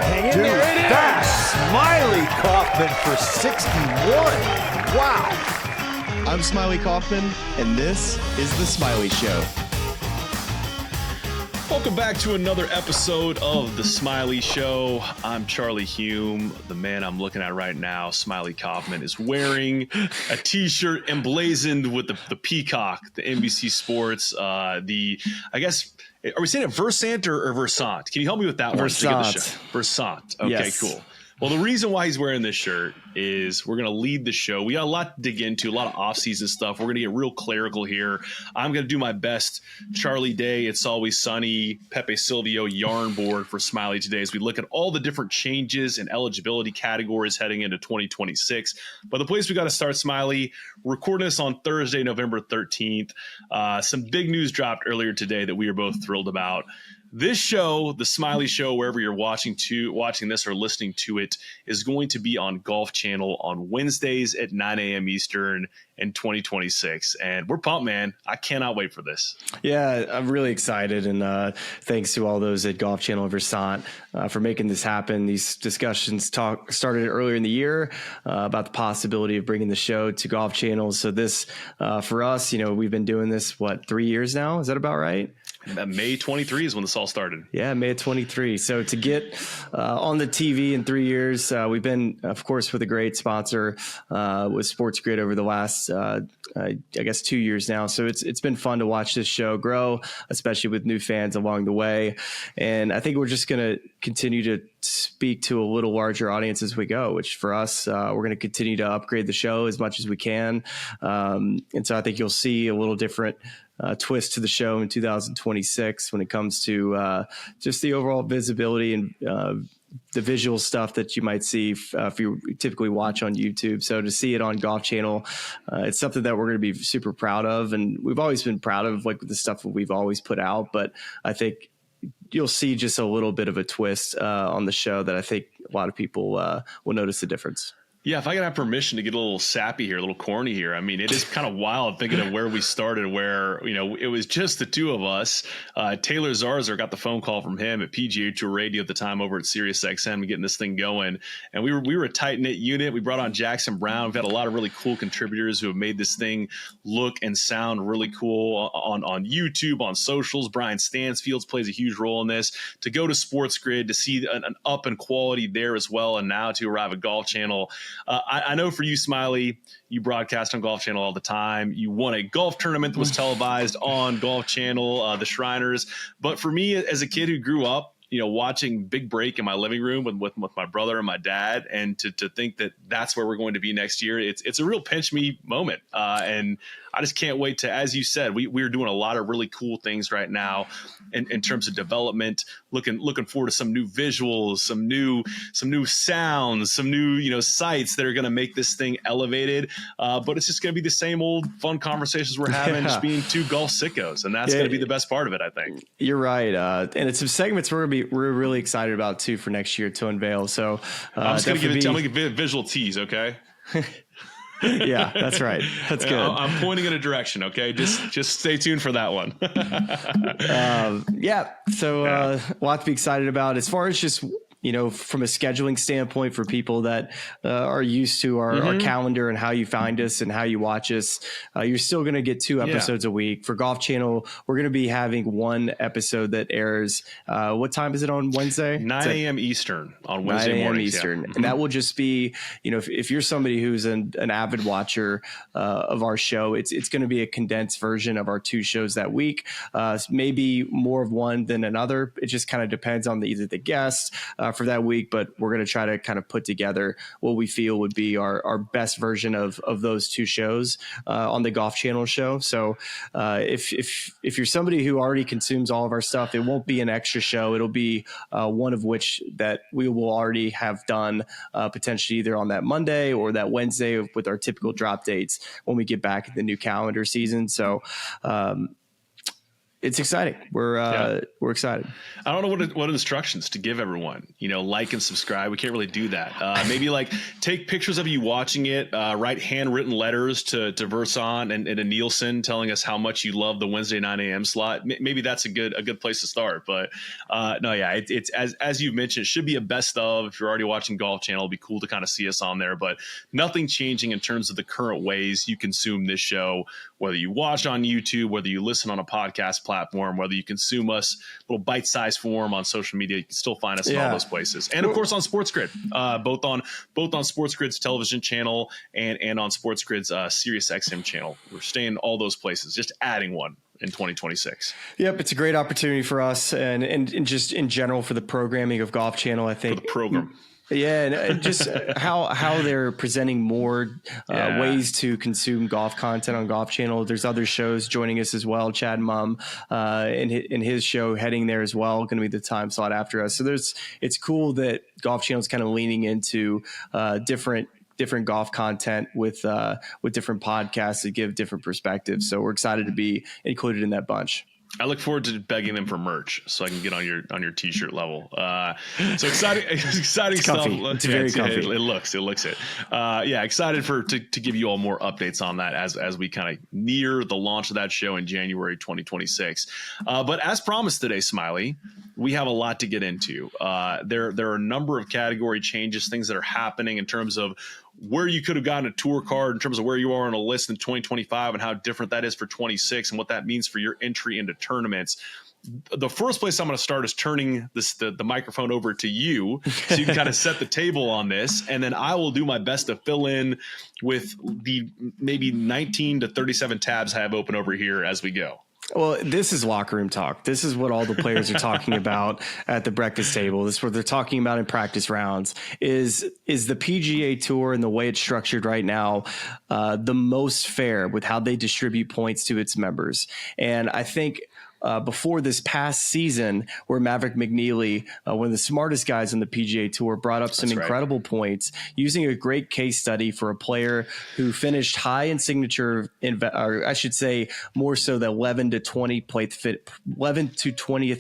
Hang in Dude, there. It that is. Smylie Kaufman for 61. Wow. I'm Smylie Kaufman, and this is The Smylie Show. Welcome back to another episode of The Smylie Show. I'm Charlie Hulme. The man I'm looking at right now, Smylie Kaufman, is wearing a t-shirt emblazoned with the peacock, the NBC Sports, are we saying it Versant or Versant? Can you help me with that one? Versant. Versant. Okay, Yes. cool. Well, the reason why he's wearing this shirt is we're going to lead the show. We got a lot to dig into, a lot of off-season stuff. We're going to get real clerical here. I'm going to do my best Charlie Day, It's Always Sunny, Pepe Silvio yarn board for Smylie today as we look at all the different changes and eligibility categories heading into 2026. But the place we got to start, Smylie, recording this on Thursday, November 13th. Some big news dropped earlier today that we are both thrilled about. This show, The Smylie Show, wherever you're watching this or listening to it, is going to be on Golf Channel on Wednesdays at 9 a.m. Eastern in 2026. And we're pumped, man. I cannot wait for this. Yeah, I'm really excited. And thanks to all those at Golf Channel and Versant for making this happen. These discussions started earlier in the year about the possibility of bringing the show to Golf Channel. So this, for us, we've been doing this, 3 years now? Is that about right? May 23 is when this all started. Yeah, May 23. So to get on the TV in 3 years, we've been, of course, with a great sponsor with Sports Grid over the last, 2 years now. So it's been fun to watch this show grow, especially with new fans along the way. And I think we're just going to continue to speak to a little larger audience as we go, which for us, we're going to continue to upgrade the show as much as we can. And so I think you'll see a little different twist to the show in 2026 when it comes to just the overall visibility and the visual stuff that you might see if you typically watch on YouTube. So to see it on Golf Channel, it's something that we're going to be super proud of. And we've always been proud of the stuff that we've always put out. But I think you'll see just a little bit of a twist on the show that I think a lot of people will notice the difference. Yeah, if I could have permission to get a little sappy here, a little corny here. I mean, it is kind of wild thinking of where we started, where, it was just the two of us. Taylor Zarzer got the phone call from him at PGA Tour Radio at the time over at SiriusXM getting this thing going. And we were a tight-knit unit. We brought on Jackson Brown. We've had a lot of really cool contributors who have made this thing look and sound really cool on YouTube, on socials. Brian Stansfields plays a huge role in this. To go to Sports Grid, to see an up in quality there as well, and now to arrive at Golf Channel. I know for you, Smylie, you broadcast on Golf Channel all the time. You won a golf tournament that was televised on Golf Channel, the Shriners. But for me, as a kid who grew up, watching Big Break in my living room with my brother and my dad, and to think that that's where we're going to be next year, it's a real pinch me moment. And I just can't wait to, as you said, we're doing a lot of really cool things right now in terms of development, looking forward to some new visuals, some new sounds, some new, sites that are going to make this thing elevated. But it's just going to be the same old fun conversations we're having, just being two golf sickos. And that's going to be the best part of it, I think. You're right. And it's some segments we're really excited about too for next year to unveil. So I'm just going to give a visual tease. Okay. Yeah, that's right. That's good. I'm pointing in a direction. Okay. Just stay tuned for that one. So a lot to be excited about as far as just, from a scheduling standpoint for people that are used to our calendar and how you find us and how you watch us. You're still going to get 2 episodes a week. For Golf Channel, we're going to be having 1 episode that airs. What time is it on Wednesday? 9 a.m. Eastern on Wednesday 9 a.m. mornings, Eastern. And that will just be, if you're somebody who's an avid watcher of our show, it's going to be a condensed version of our 2 shows that week. Maybe more of one than another. It just kind of depends on either the guests for that week, but we're going to try to kind of put together what we feel would be our best version of those 2 shows on the Golf Channel show. So if you're somebody who already consumes all of our stuff, it won't be an extra show. It'll be one of which that we will already have done potentially either on that Monday or that Wednesday with our typical drop dates when we get back in the new calendar season. So it's exciting. We're excited. I don't know what instructions to give everyone. Like and subscribe. We can't really do that. Maybe like take pictures of you watching it. Write handwritten letters to Verson and to Nielsen telling us how much you love the Wednesday 9 a.m. slot. Maybe that's a good place to start. But it's as you've mentioned, it should be a best of. If you're already watching Golf Channel, it'd be cool to kind of see us on there. But nothing changing in terms of the current ways you consume this show. Whether you watch on YouTube, whether you listen on a podcast platform, whether you consume us little bite-sized form on social media, you can still find us in all those places. And of course on Sports Grid, both on Sports Grid's television channel and on Sports Grid's Sirius XM channel. We're staying all those places, just adding one in 2026. Yep, it's a great opportunity for us and just in general for the programming of Golf Channel, I think. For the program. Yeah, and just how they're presenting more ways to consume golf content on Golf Channel. There's other shows joining us as well. Chad Mumm in his show heading there as well, going to be the time slot after us. So it's cool that Golf Channel is kind of leaning into different golf content with different podcasts that give different perspectives. So we're excited to be included in that bunch. I look forward to begging them for merch so I can get on your t-shirt level. So exciting it's stuff. Comfy. It's very comfy. It looks it. Excited to give you all more updates on that as we kind of near the launch of that show in January 2026. But as promised today, Smylie, we have a lot to get into. There are a number of category changes, things that are happening in terms of where you could have gotten a tour card, in terms of where you are on a list in 2025 and how different that is for 26 and what that means for your entry into tournaments. The first place I'm going to start is turning the microphone over to you so you can kind of set the table on this. And then I will do my best to fill in with the maybe 19 to 37 tabs I have open over here as we go. Well, this is locker room talk. This is what all the players are talking about at the breakfast table. This is what they're talking about in practice rounds is the PGA Tour and the way it's structured right now the most fair with how they distribute points to its members. And I think before this past season where Maverick McNealy, one of the smartest guys on the PGA Tour, brought up some incredible points using a great case study for a player who finished high in signature, or I should say more so the 11 to 20th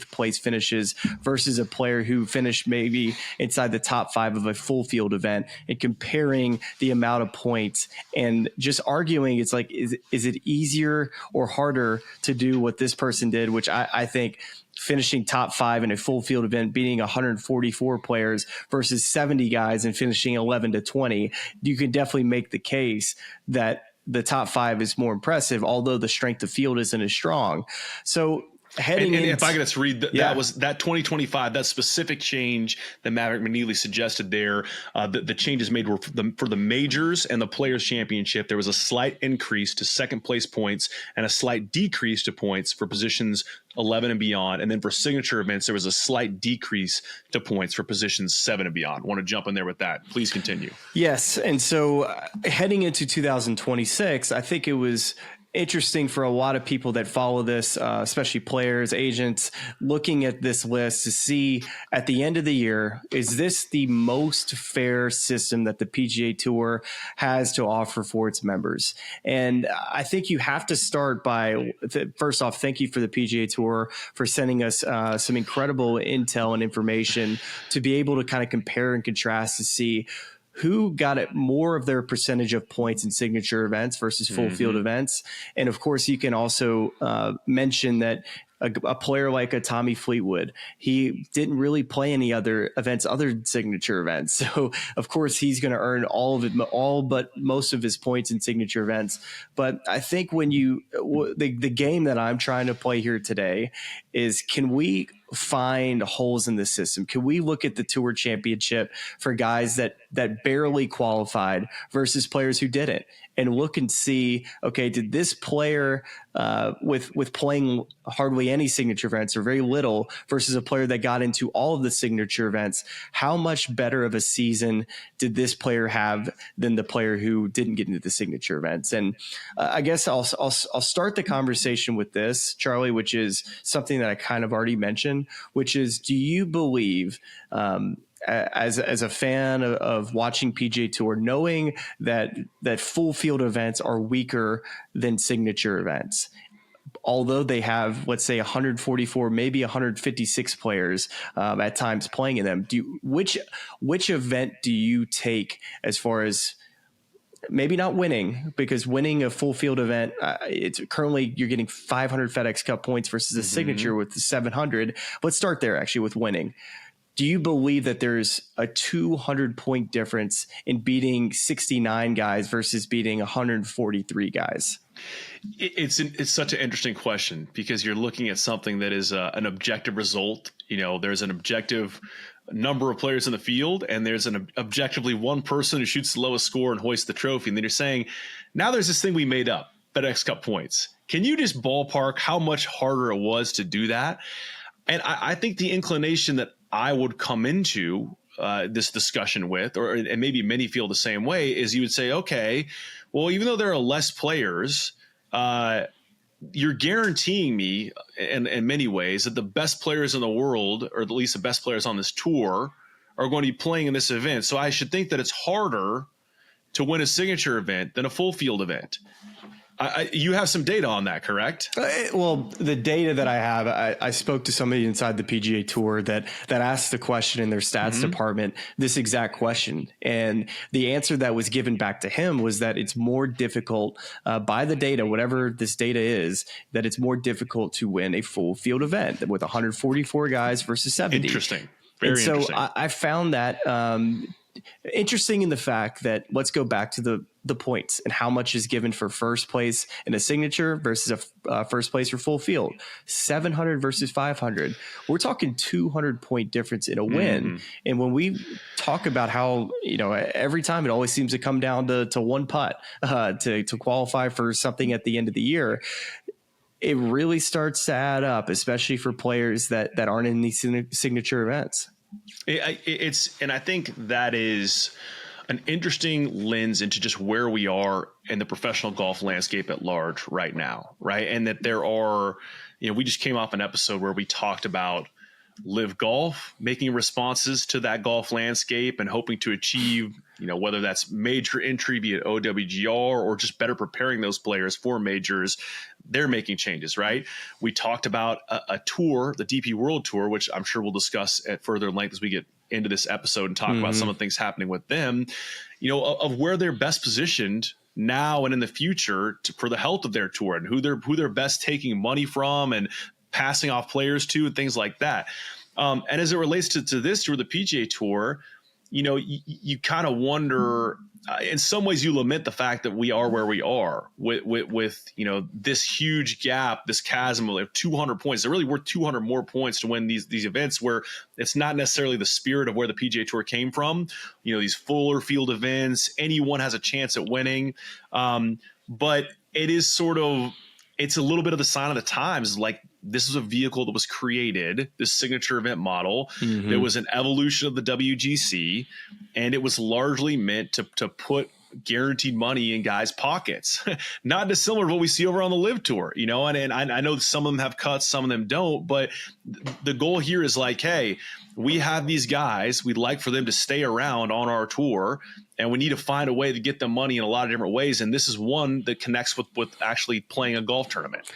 place finishes versus a player who finished maybe inside the top 5 of a full field event, and comparing the amount of points and just arguing it's like, is it easier or harder to do what this person did, which I think finishing top 5 in a full field event, beating 144 players versus 70 guys and finishing 11 to 20, you can definitely make the case that the top 5 is more impressive, although the strength of field isn't as strong. So heading and if I could just read that was that 2025, that specific change that Maverick McNealy suggested there, the changes made were for the majors and the Players Championship. There was a slight increase to second place points and a slight decrease to points for positions 11 and beyond. And then for signature events, there was a slight decrease to points for positions 7 and beyond. Want to jump in there with that? Please continue. Yes. And so heading into 2026, I think it was interesting for a lot of people that follow this, especially players, agents, looking at this list to see at the end of the year, is this the most fair system that the PGA Tour has to offer for its members? And I think you have to start by, first off, thank you for the PGA Tour for sending us some incredible intel and information to be able to kind of compare and contrast to see who got it more of their percentage of points in signature events versus full field events. And of course, you can also mention that a player like a Tommy Fleetwood, he didn't really play any other events other than signature events. So of course he's going to earn all but most of his points in signature events. But I think the game that I'm trying to play here today is, can we find holes in the system? Can we look at the Tour Championship for guys that barely qualified versus players who didn't, and look and see, okay, did this player with playing hardly any signature events or very little versus a player that got into all of the signature events, how much better of a season did this player have than the player who didn't get into the signature events? And I guess I'll start the conversation with this, Charlie, which is something that I kind of already mentioned, which is, do you believe, as a fan of watching PGA Tour, knowing that full field events are weaker than signature events, although they have, let's say 144, maybe 156 players at times playing in them, which event do you take as far as maybe not winning, because winning a full field event, it's currently you're getting 500 FedEx Cup points versus a signature with the 700. Let's start there actually with winning. Do you believe that there's a 200 point difference in beating 69 guys versus beating 143 guys? It's such an interesting question, because you're looking at something that is an objective result. There's an objective number of players in the field, and there's an objectively one person who shoots the lowest score and hoists the trophy. And then you're saying, now there's this thing we made up, FedEx Cup points. Can you just ballpark how much harder it was to do that? And I think the inclination that I would come into this discussion with, and maybe many feel the same way, is you would say, okay, well, even though there are less players, you're guaranteeing me in many ways that the best players in the world, or at least the best players on this tour, are going to be playing in this event. So I should think that it's harder to win a signature event than a full field event. You have some data on that, correct? Well, the data that I have, I spoke to somebody inside the PGA Tour that asked the question in their stats department, this exact question. And the answer that was given back to him was that it's more difficult by the data, whatever this data is, that it's more difficult to win a full field event with 144 guys versus 70. Interesting. Very interesting. So I found that interesting in the fact that, let's go back to the points and how much is given for first place in a signature versus a first place for full field. 700 versus 500. We're talking 200 point difference in a win. And when we talk about how, every time it always seems to come down to one putt to qualify for something at the end of the year, it really starts to add up, especially for players that aren't in these signature events. And I think that is an interesting lens into just where we are in the professional golf landscape at large right now, right? And that there are, we just came off an episode where we talked about Live Golf making responses to that golf landscape and hoping to achieve, whether that's major entry, be it OWGR, or just better preparing those players for majors. They're making changes, right? We talked about a tour, the DP World Tour, which I'm sure we'll discuss at further length as we get into this episode and talk about some of the things happening with them, of where they're best positioned now and in the future for the health of their tour, and who they're best taking money from and passing off players to, and things like that. And as it relates to this tour, the PGA Tour, you kind of wonder, in some ways you lament the fact that we are where we are with this huge gap, this chasm of 200 points. They're really worth 200 more points to win these events, where it's not necessarily the spirit of where the PGA Tour came from. These fuller field events, anyone has a chance at winning. But it is it's a little bit of the sign of the times. Like, this is a vehicle that was created, this signature event model. There was an evolution of the WGC, and it was largely meant to put guaranteed money in guys' pockets. Not dissimilar to what we see over on the Live Tour, and I know some of them have cuts, some of them don't, but the goal here is like, hey, we have these guys, we'd like for them to stay around on our tour, and we need to find a way to get them money in a lot of different ways. And this is one that connects with actually playing a golf tournament.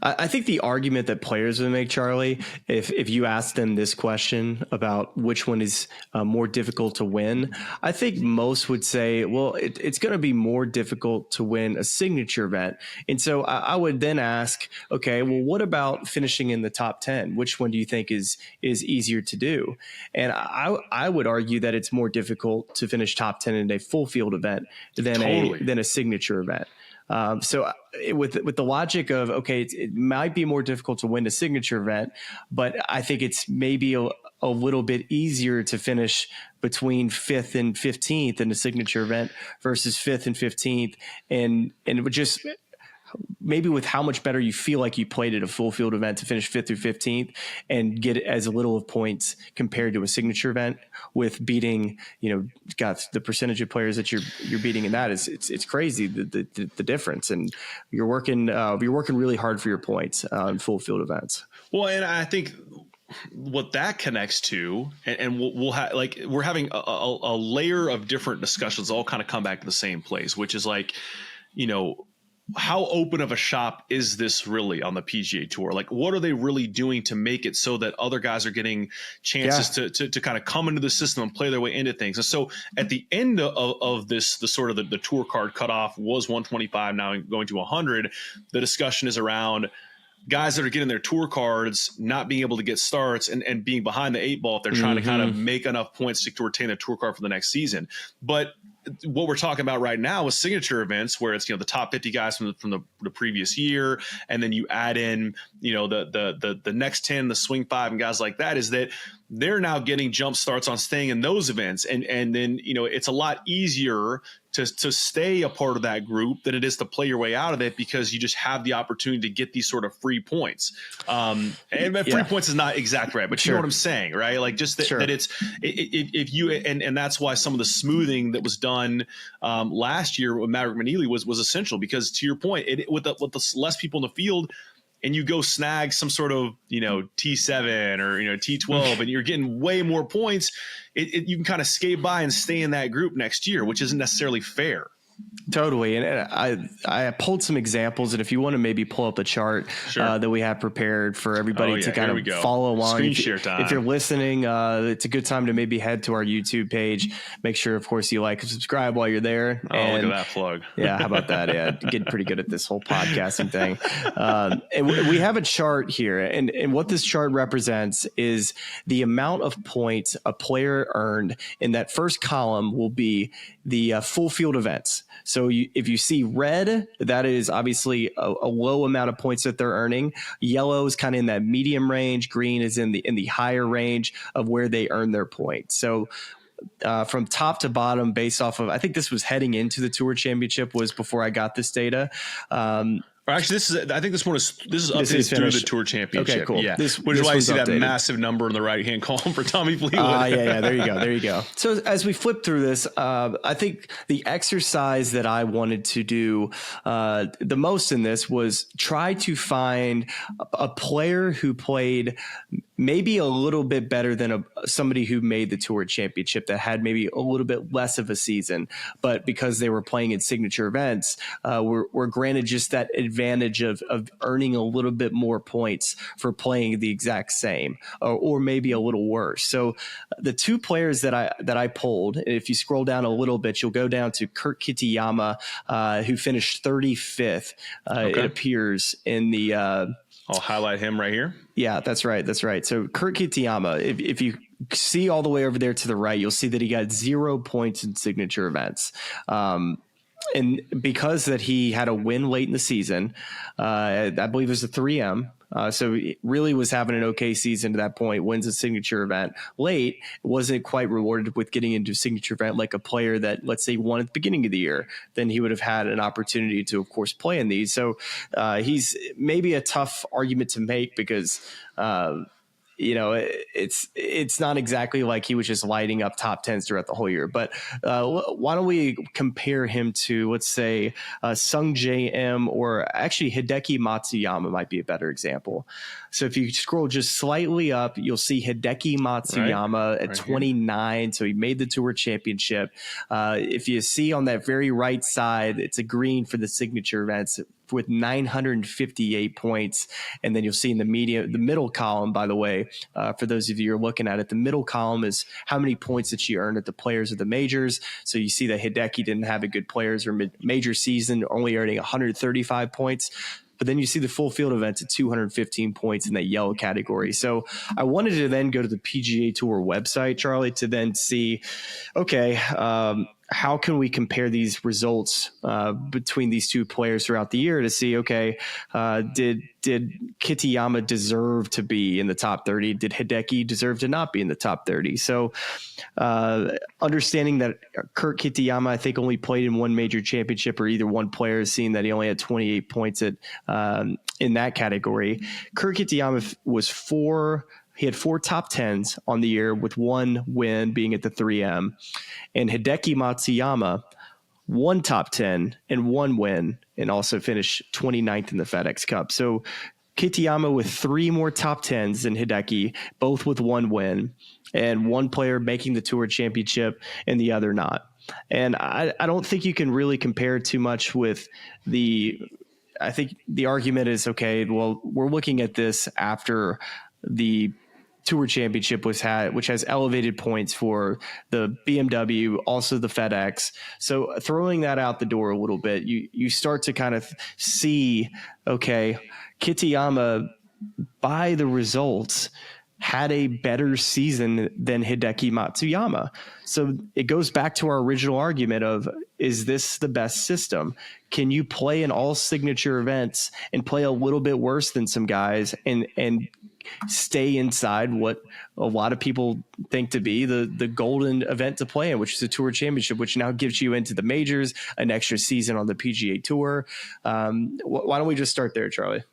I think the argument that players would make, Charlie, if you ask them this question about which one is more difficult to win, I think most would say, well, it's going to be more difficult to win a signature event. And so I would then ask, okay, well, what about finishing in the top 10? Which one do you think is easier to do? And I would argue that it's more difficult to finish top 10 in a full field event than a signature event. So with the logic of, okay, it might be more difficult to win a signature event, but I think it's maybe a little bit easier to finish between 5th and 15th in a signature event versus 5th and 15th. And it would just, maybe with how much better you feel like you played at a full field event to finish 5th through 15th and get as little of points compared to a signature event, with beating, got the percentage of players that you're beating in that it's crazy, the difference. And you're working really hard for your points in full field events. Well, and I think what that connects to, and we'll have, like, we're having a layer of different discussions all kind of come back to the same place, which is like, how open of a shop is this really on the PGA Tour? Like, what are they really doing to make it so that other guys are getting chances to kind of come into the system and play their way into things? And so at the end of this, the sort of the tour card cutoff was 125, now going to 100. The discussion is around guys that are getting their tour cards not being able to get starts and being behind the 8 ball if they're trying to kind of make enough points to retain their tour card for the next season. But what we're talking about right now is signature events where it's, the top 50 guys from the previous year. And then you add in, the next 10, the swing 5 and guys like that, is that they're now getting jump starts on staying in those events. And then, it's a lot easier to stay a part of that group than it is to play your way out of it, because you just have the opportunity to get these sort of free points. And free points is not exactly right, but you know what I'm saying, right? Like just that, that if you, and that's why some of the smoothing that was done last year with Maverick McNealy was essential, because to your point, with the less people in the field, and you go snag some sort of, T7 or, T12, and you're getting way more points, you can kind of skate by and stay in that group next year, which isn't necessarily fair. Totally. And I pulled some examples, and if you want to maybe pull up a chart that we have prepared for everybody to kind of follow along. Screen share time. If you're listening, it's a good time to maybe head to our YouTube page. Make sure, of course, you like and subscribe while you're there. And, look at that plug. Yeah, how about that? Yeah, getting pretty good at this whole podcasting thing. And we have a chart here, and what this chart represents is the amount of points a player earned. In that first column will be the full field events. So if you see red, that is obviously a low amount of points that they're earning. Yellow is kind of in that medium range. Green is in the higher range of where they earn their points. So from top to bottom, based off of, I think this was heading into the Tour Championship, was before I got this data. Actually, I think this is updated through the Tour Championship. Okay, cool. Yeah, Which is why you see that massive number in the right-hand column for Tommy Fleetwood. Yeah. There you go. So as we flip through this, I think the exercise that I wanted to do the most in this was try to find a player who played maybe a little bit better than somebody who made the Tour Championship, that had maybe a little bit less of a season, but because they were playing in signature events, were granted just that advantage of earning a little bit more points for playing the exact same, or maybe a little worse. So the two players that I pulled, if you scroll down a little bit, you'll go down to Kurt Kitayama, who finished 35th. It appears in the I'll highlight him right here. Yeah, that's right. So Kurt Kitayama, if you see all the way over there to the right, you'll see that he got 0 points in signature events. And because that he had a win late in the season, I believe it was a 3M. So he really was having an okay season to that point, wins a signature event late, wasn't quite rewarded with getting into a signature event like a player that, let's say, won at the beginning of the year. Then he would have had an opportunity to, of course, play in these. So he's maybe a tough argument to make, because it's not exactly like he was just lighting up top 10s throughout the whole year. But why don't we compare him to, let's say, Sung J M, or actually Hideki Matsuyama might be a better example. So if you scroll just slightly up, you'll see Hideki Matsuyama at 29. Here. So he made the Tour Championship. If you see on that very right side, it's a green for the signature events with 958 points. And then you'll see in the middle column, by the way, for those of you who are looking at it, the middle column is how many points that she earned at the players of the majors. So you see that Hideki didn't have a good players or major season, only earning 135 points. But then you see the full field events at 215 points in that yellow category. So I wanted to then go to the PGA Tour website, Charlie, to then see, okay, how can we compare these results between these two players throughout the year to see, okay, did Kitayama deserve to be in the top 30? Did Hideki deserve to not be in the top 30? So understanding that Kurt Kitayama, I think, only played in one major championship, or either one player, seeing that he only had 28 points in that category. Kurt Kitayama he had 4 top 10s on the year, with 1 win being at the 3M. And Hideki Matsuyama, 1 top 10 and 1 win, and also finished 29th in the FedEx Cup. So Kitayama with 3 more top 10s than Hideki, both with 1 win, and one player making the Tour Championship and the other not. And I don't think you can really compare too much with I think the argument is, okay, well, we're looking at this after the Tour Championship which has elevated points for the BMW, also the FedEx. So throwing that out the door a little bit, you start to kind of see, okay, Kitayama, by the results, had a better season than Hideki Matsuyama. So it goes back to our original argument of, is this the best system? Can you play in all signature events and play a little bit worse than some guys and stay inside what a lot of people think to be the golden event to play in, which is the Tour Championship, which now gives you into the majors, an extra season on the PGA Tour. Why don't we just start there, Charlie?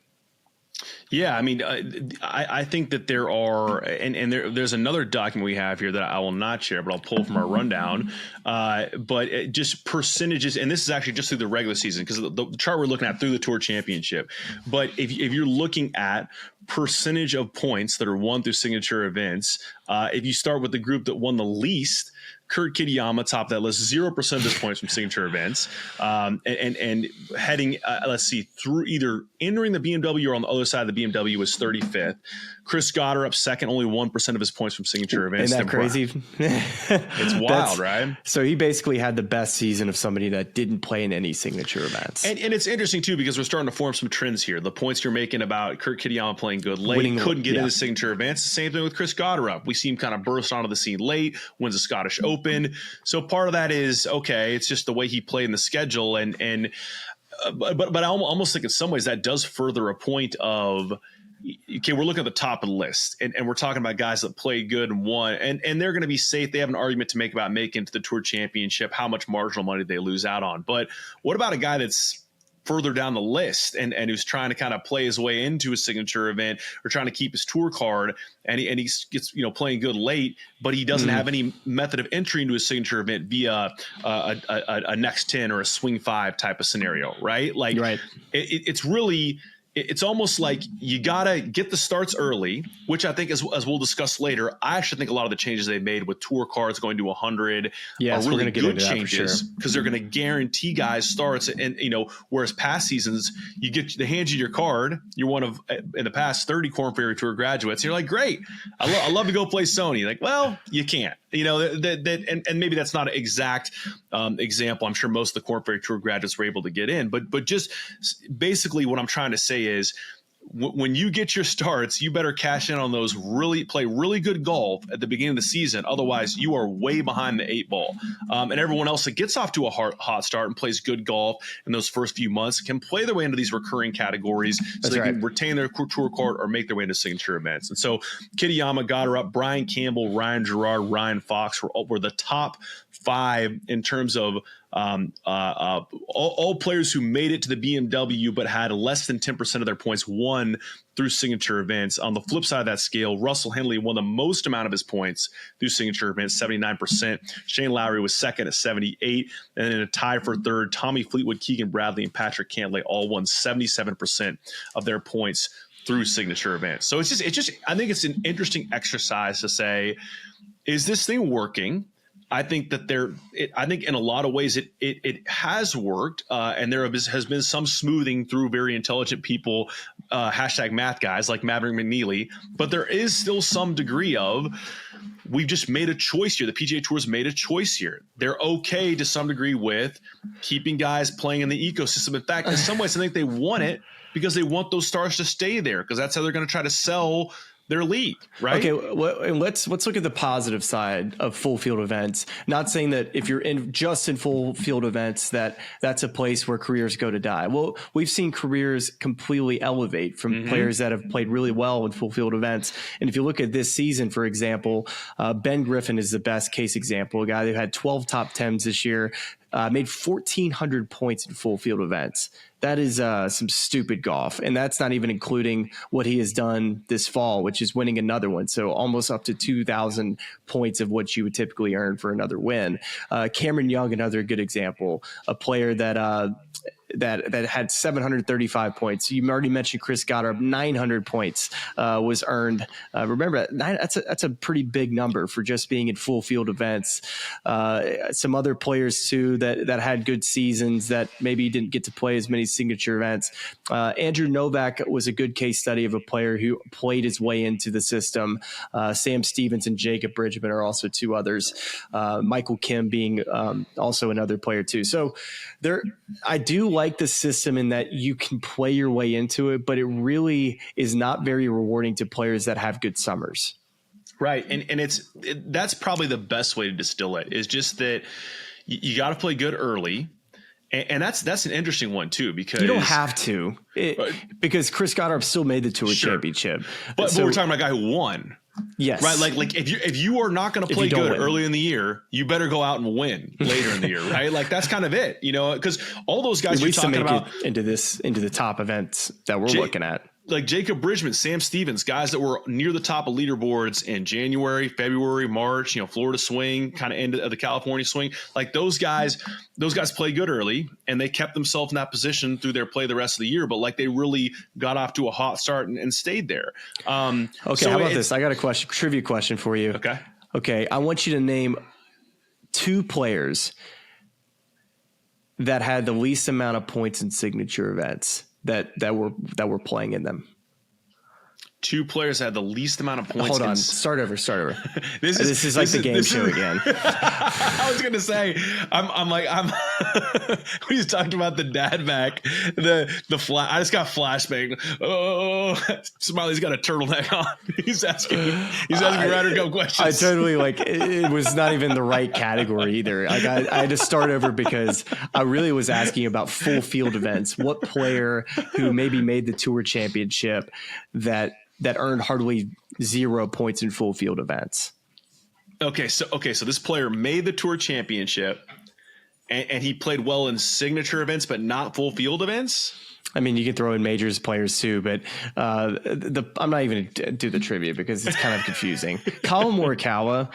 Yeah, I mean, I think that there are, and there's another document we have here that I will not share, but I'll pull from our rundown. But just percentages, and this is actually just through the regular season, because the chart we're looking at through the Tour Championship. But if you're looking at percentage of points that are won through signature events, if you start with the group that won the least, Kurt Kitayama, top of that list, 0% of his points from signature events, and heading, let's see, through either entering the BMW or on the other side of the BMW was 35th. Chris Gotterup, second, only 1% of his points from signature events. Isn't that crazy? It's wild, right? So he basically had the best season of somebody that didn't play in any signature events. And it's interesting, too, because we're starting to form some trends here. The points you're making about Kurt Kitayama playing good late, couldn't get into signature events. The same thing with Chris Gotterup. We see him kind of burst onto the scene late, wins the Scottish Open. So part of that is, okay, it's just the way he played in the schedule. But I almost think in some ways that does further a point of, okay, we're looking at the top of the list, and we're talking about guys that played good and won, and they're going to be safe. They have an argument to make about making it to the Tour Championship, how much marginal money they lose out on. But what about a guy that's further down the list and who's trying to kind of play his way into a signature event or trying to keep his tour card, and he gets, playing good late, but he doesn't have any method of entry into a signature event via a next 10 or a swing 5 type of scenario, right? Like, right. It's really, it's almost like you got to get the starts early, which I think, as we'll discuss later, I actually think a lot of the changes they've made with tour cards going to 100 are really good changes, because they're going to guarantee guys starts. And, whereas past seasons, they hand you your card, you're one of, in the past, 30 Korn Ferry Tour graduates. And you're like, great, I love to go play Sony. Like, well, you can't. And maybe that's not an exact example. I'm sure most of the Korn Ferry Tour graduates were able to get in, but just basically what I'm trying to say is, when you get your starts, you better cash in on those, play really good golf at the beginning of the season. Otherwise, you are way behind the 8 ball. And everyone else that gets off to a hot start and plays good golf in those first few months can play their way into these recurring categories, so they can retain their tour card or make their way into signature events. And so Kitayama, Gotterup, Brian Campbell, Ryan Gerard, Ryan Fox were the top 5 in terms of all players who made it to the BMW but had less than 10% of their points won through signature events. On the flip side of that scale, Russell Henley won the most amount of his points through signature events, 79%. Shane Lowry was second at 78%. And then in a tie for third, Tommy Fleetwood, Keegan Bradley, and Patrick Cantlay all won 77% of their points through signature events. So it's just I think it's an interesting exercise to say, is this thing working? I think that I think in a lot of ways it has worked, and there has been some smoothing through very intelligent people, hashtag math guys like Maverick McNealy, but there is still some degree of, we've just made a choice here. The PGA Tour's made a choice here. They're okay to some degree with keeping guys playing in the ecosystem. In fact, in some ways, I think they want it because they want those stars to stay there, because that's how they're going to try to sell their league, right? Okay, and let's look at the positive side of full field events. Not saying that if you're in full field events that's a place where careers go to die. Well, we've seen careers completely elevate from players that have played really well in full field events. And if you look at this season, for example, Ben Griffin is the best case example. A guy who had 12 top 10s this year, made 1,400 points in full field events. That is some stupid golf. And that's not even including what he has done this fall, which is winning another one. So almost up to 2,000 points of what you would typically earn for another win. Cameron Young, another good example, a player that that had 735 points. You already mentioned Chris Gotterup, 900 points was earned. Remember, that's a pretty big number for just being in full field events. Some other players too that had good seasons that maybe didn't get to play as many signature events. Andrew Novak was a good case study of a player who played his way into the system. Sam Stevens and Jacob Bridgman are also two others. Michael Kim being also another player too. So I do like the system in that you can play your way into it, but it really is not very rewarding to players that have good summers. Right. And that's probably the best way to distill it, is just that you got to play good early. And that's an interesting one too, because you don't have to, because Chris Gotterup still made the Tour championship. But we're talking about a guy who won. Yes. Right. Like if you are not going to play good early in the year, you better go out and win later in the year. Right. Like that's kind of it, because all those guys you're talking about into the top events that we're looking at. Like Jacob Bridgman, Sam Stevens, guys that were near the top of leaderboards in January, February, March, Florida swing, kind of end of the California swing. Like those guys played good early and they kept themselves in that position through their play the rest of the year. But like they really got off to a hot start and stayed there. Okay. So how about this? I got a trivia question for you. Okay. I want you to name two players that had the least amount of points in signature events that were playing in them. Two players had the least amount of points. Hold on. Start over. This is like the game show again. I was gonna say, I'm we just talked about the dad back, the I just got flashback. Oh, Smiley's got a turtleneck on. He's asking Ryder Cup questions. I totally it was not even the right category either. Like I had to start over because I really was asking about full field events. What player who maybe made the Tour championship that earned hardly 0 points in full field events. Okay. So this player made the Tour championship and he played well in signature events, but not full field events. I mean, you can throw in majors players too, but I'm not even going to do the trivia because it's kind of confusing. Colin Morikawa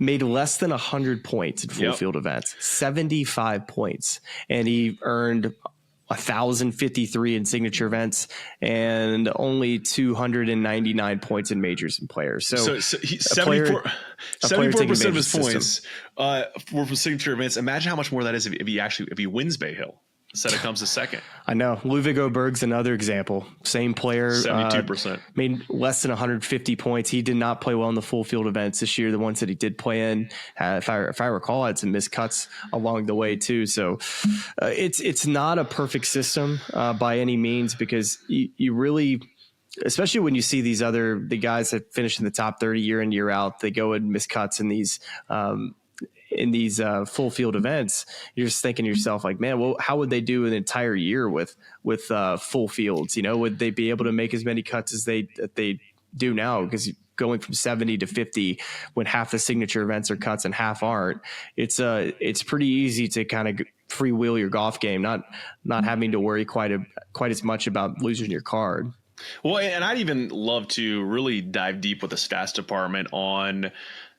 made less than 100 points in full field events, 75 points, and he earned 1,053 in signature events and only 299 points in majors and players. So 74% of his points were from signature events. Imagine how much more that is if he wins Bay Hill instead of comes to second. I know. Ludwig Oberg's another example. Same player. 72%. Made less than 150 points. He did not play well in the full field events this year. The ones that he did play in, if I recall, had some missed cuts along the way too. So it's not a perfect system by any means, because you really, especially when you see the guys that finish in the top 30 year in, year out, they go and miss cuts in these full field events. You're just thinking to yourself like, man, well, how would they do an entire year with full fields? Would they be able to make as many cuts as they do now? Because going from 70 to 50 when half the signature events are cuts and half aren't, it's pretty easy to kind of freewheel your golf game, not having to worry quite as much about losing your card. Well, and I'd even love to really dive deep with the stats department on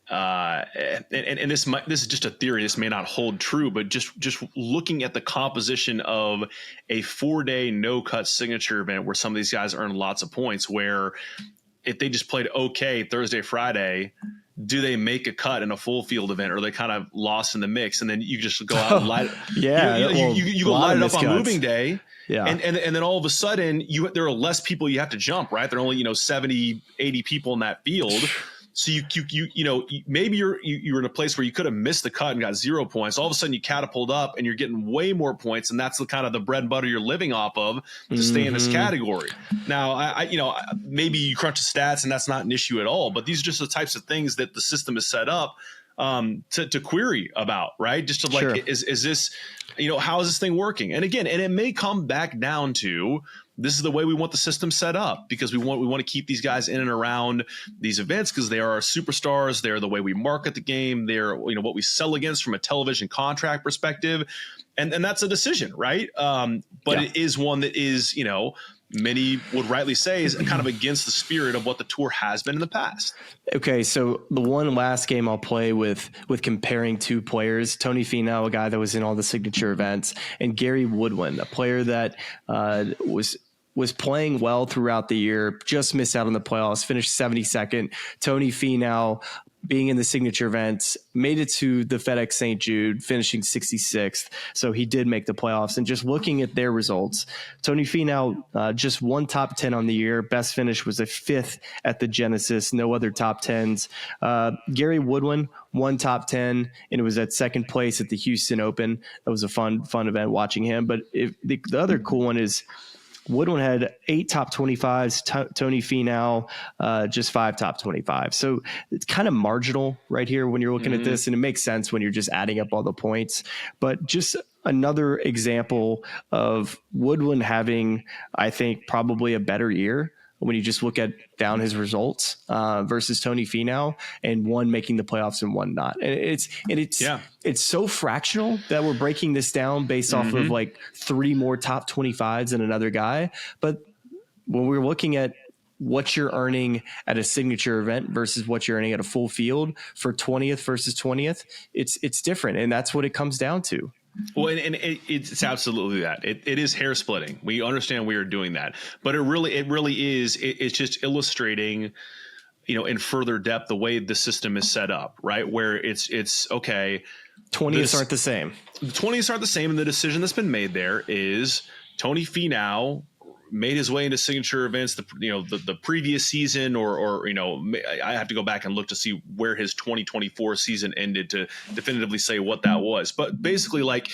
and this is just a theory. This may not hold true, but just looking at the composition of a 4-day no cut signature event where some of these guys earn lots of points, where if they just played okay Thursday, Friday, do they make a cut in a full field event, or are they kind of lost in the mix? And then you just go out and light you go light it up on moving day. Yeah. And then all of a sudden there are less people you have to jump, right? There are only, 70, 80 people in that field. So maybe you're in a place where you could have missed the cut and got 0 points. All of a sudden you catapult up and you're getting way more points, and that's the kind of the bread and butter you're living off of to stay in this category. Now, I maybe you crunch the stats and that's not an issue at all, but these are just the types of things that the system is set up to query about, right? Just to sure. Is this, how is this thing working? And again, and it may come back down to, this is the way we want the system set up, because we want to keep these guys in and around these events because they are our superstars. They're the way we market the game. They're what we sell against from a television contract perspective, and that's a decision, right? But it is one that is many would rightly say is kind of against the spirit of what the tour has been in the past. Okay, so the one last game I'll play with comparing two players, Tony Finau, a guy that was in all the signature events, and Gary Woodland, a player that was playing well throughout the year, just missed out on the playoffs, finished 72nd. Tony Finau, being in the signature events, made it to the FedEx St. Jude, finishing 66th. So he did make the playoffs. And just looking at their results, Tony Finau, just one top 10 on the year. Best finish was a 5th at the Genesis. No other top 10s. Gary Woodland, one top 10, and it was at second place at the Houston Open. That was a fun event watching him. But the other cool one is Woodland had 8 top 25s, Tony Finau, just 5 top 25. So it's kind of marginal right here when you're looking at this, and it makes sense when you're just adding up all the points. But just another example of Woodland having, I think, probably a better year when you just look at down his results versus Tony Finau, and one making the playoffs and one not. And it's so fractional that we're breaking this down based off of like 3 more top 25s than another guy. But when we're looking at what you're earning at a signature event versus what you're earning at a full field for 20th versus 20th, it's different. And that's what it comes down to. Well, and it's absolutely that. It is hair splitting. We understand we are doing that, but it really is. It's just illustrating, in further depth the way the system is set up, right? Where it's okay. 20s aren't the same. The 20s aren't the same, and the decision that's been made there is Tony Finau made his way into signature events the previous season, or I have to go back and look to see where his 2024 season ended to definitively say what that was. But basically, like,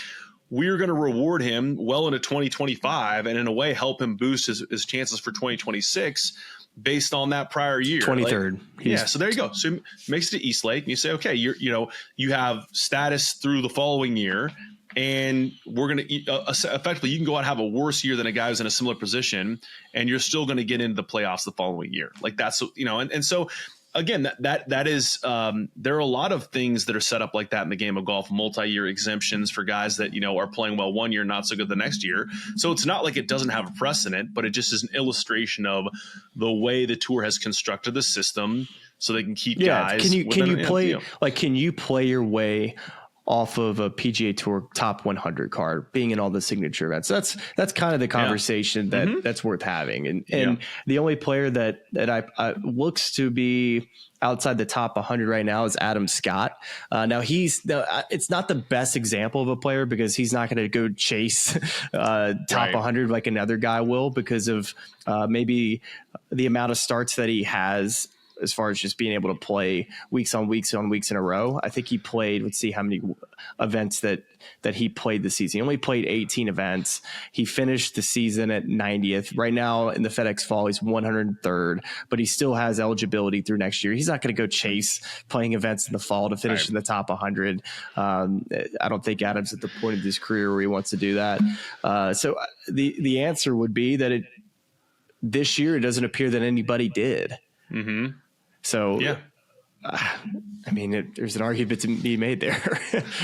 we're going to reward him well into 2025 and in a way help him boost his chances for 2026 based on that prior year. 23rd. Like, so there you go. So it makes it to East Lake, and you say, okay, you have status through the following year. And we're going to effectively, you can go out and have a worse year than a guy who's in a similar position, and you're still going to get into the playoffs the following year. Like that's, and so again, that is, there are a lot of things that are set up like that in the game of golf, multi-year exemptions for guys that, are playing well one year, not so good the next year. So it's not like it doesn't have a precedent, but it just is an illustration of the way the tour has constructed the system so they can keep guys. Can you play your way off of a PGA Tour top 100 card, being in all the signature events? That's kind of the conversation that's worth having. And the only player that I looks to be outside the top 100 right now is Adam Scott. Now it's not the best example of a player because he's not going to go chase top 100 like another guy will, because of maybe the amount of starts that he has as far as just being able to play weeks on weeks in a row. I think he played, let's see how many events that he played this season. He only played 18 events. He finished the season at 90th. Right now in the FedEx Fall, he's 103rd, but he still has eligibility through next year. He's not going to go chase playing events in the fall to finish in the top 100. I don't think Adam's at the point of his career where he wants to do that. So the answer would be that this year, it doesn't appear that anybody did. Mm-hmm. So, I mean, there's an argument to be made there.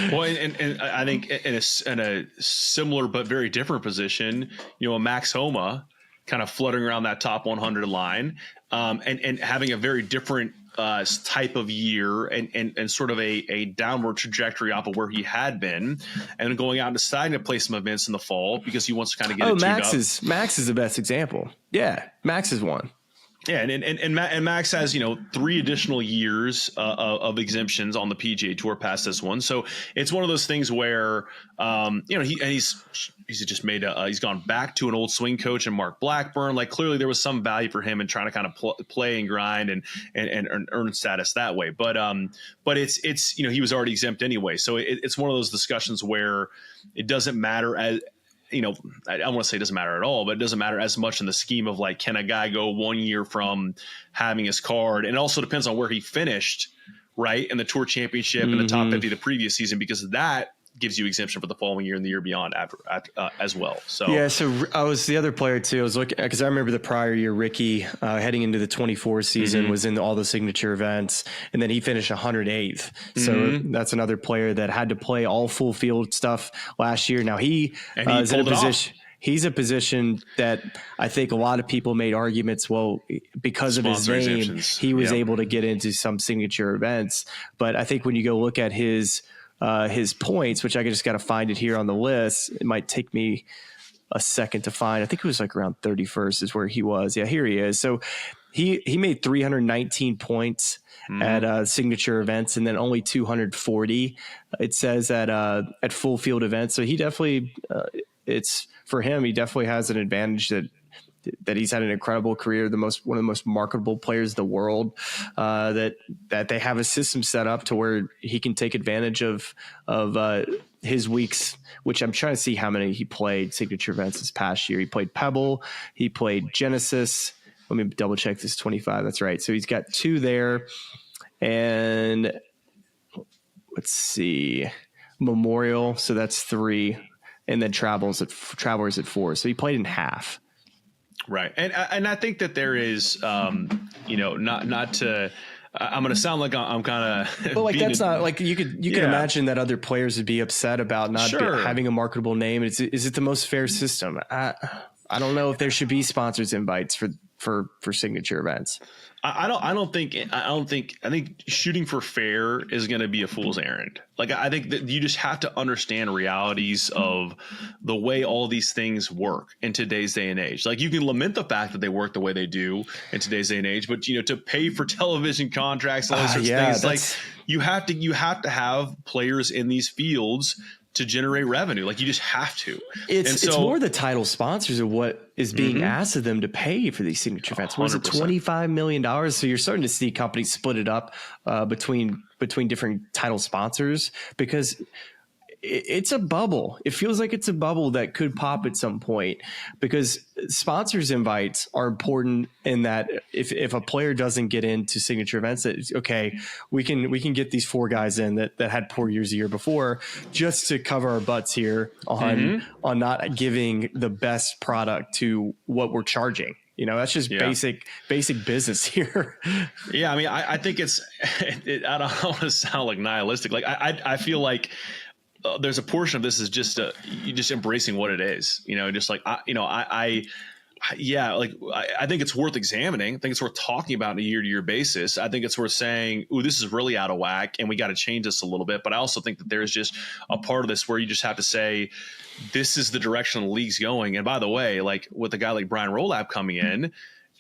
Well, and I think in a similar but very different position, a Max Homa kind of fluttering around that top 100 line, and having a very different type of year and sort of a downward trajectory off of where he had been, and going out and deciding to play some events in the fall because he wants to kind of get it tuned up. Max is the best example. Yeah, Max is one. Yeah, and Max has 3 additional years of exemptions on the PGA Tour past this one, so it's one of those things where he's just made he's gone back to an old swing coach and Mark Blackburn. Like, clearly there was some value for him in trying to kind of play and grind and earn status that way. But it's he was already exempt anyway, so it's one of those discussions where it doesn't matter as. I don't want to say it doesn't matter at all, but it doesn't matter as much in the scheme of like, can a guy go 1 year from having his card? And it also depends on where he finished, right, in the Tour Championship and the top 50 the previous season, because that gives you exemption for the following year and the year beyond as well. So I was the other player too. I was looking because I remember the prior year, Rickie heading into the 24 season was in all the signature events, and then he finished 108th. So that's another player that had to play all full field stuff last year. Now he is in a position. he's a position that I think a lot of people made arguments. Well, because of his Sponsor name, exemptions. he was Yep. able to get into some signature events. But I think when you go look at his points, which I just got to find it here on the list, it might take me a second to find. I think it was like around 31st is where he was. Yeah, here he is. So he made 319 points at signature events, and then only 240. It says at full field events. So he definitely, it's for him. He definitely has an advantage that he's had an incredible career. One of the most marketable players in the world. That they have a system set up to where he can take advantage of his weeks, which I'm trying to see how many he played signature events this past year. He played Pebble, he played Genesis. Let me double check this 25. That's right. So he's got 2 there, and let's see, Memorial. So that's 3, and then Travelers at 4. So he played in half. Right. And I think that there is, not to, I'm going to sound like I'm kind of, but like, that's not like you can imagine that other players would be upset about not having a marketable name. Is it the most fair system? I don't know if there should be sponsors invites for signature events. I think shooting for fair is going to be a fool's errand. Like, I think that you just have to understand realities of the way all these things work in today's day and age. Like, you can lament the fact that they work the way they do in today's day and age, but to pay for television contracts, all those sorts of things, like you have to have players in these fields to generate revenue. Like, you just have to. It's more the title sponsors of what is being asked of them to pay for these signature events. Was it $25 million? So you're starting to see companies split it up between different title sponsors, because it's a bubble. It feels like it's a bubble that could pop at some point, because sponsors invites are important in that if a player doesn't get into signature events, that okay, we can get these 4 guys in that had poor years the year before, just to cover our butts here on not giving the best product to what we're charging. That's just basic business here. Yeah. I mean, I think I don't want to sound like nihilistic. Like, I feel like there's a portion of this is just you just embracing what it is, just like, I think it's worth examining. I think it's worth talking about on a year-to-year basis. I think it's worth saying, ooh, this is really out of whack and we got to change this a little bit. But I also think that there's just a part of this where you just have to say, this is the direction the league's going. And by the way, like with a guy like Brian Rolab coming in,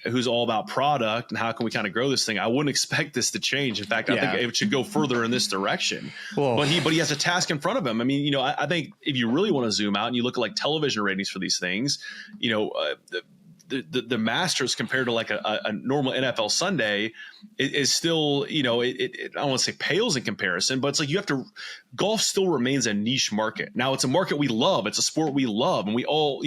who's all about product and how can we kind of grow this thing, I wouldn't expect this to change. In fact, I think it should go further in this direction. Whoa. But he has a task in front of him. I mean, I think if you really want to zoom out and you look at like television ratings for these things, the Masters compared to like a normal NFL Sunday is still, I don't want to say pales in comparison, but it's like golf still remains a niche market. Now it's a market we love. It's a sport we love. And we all,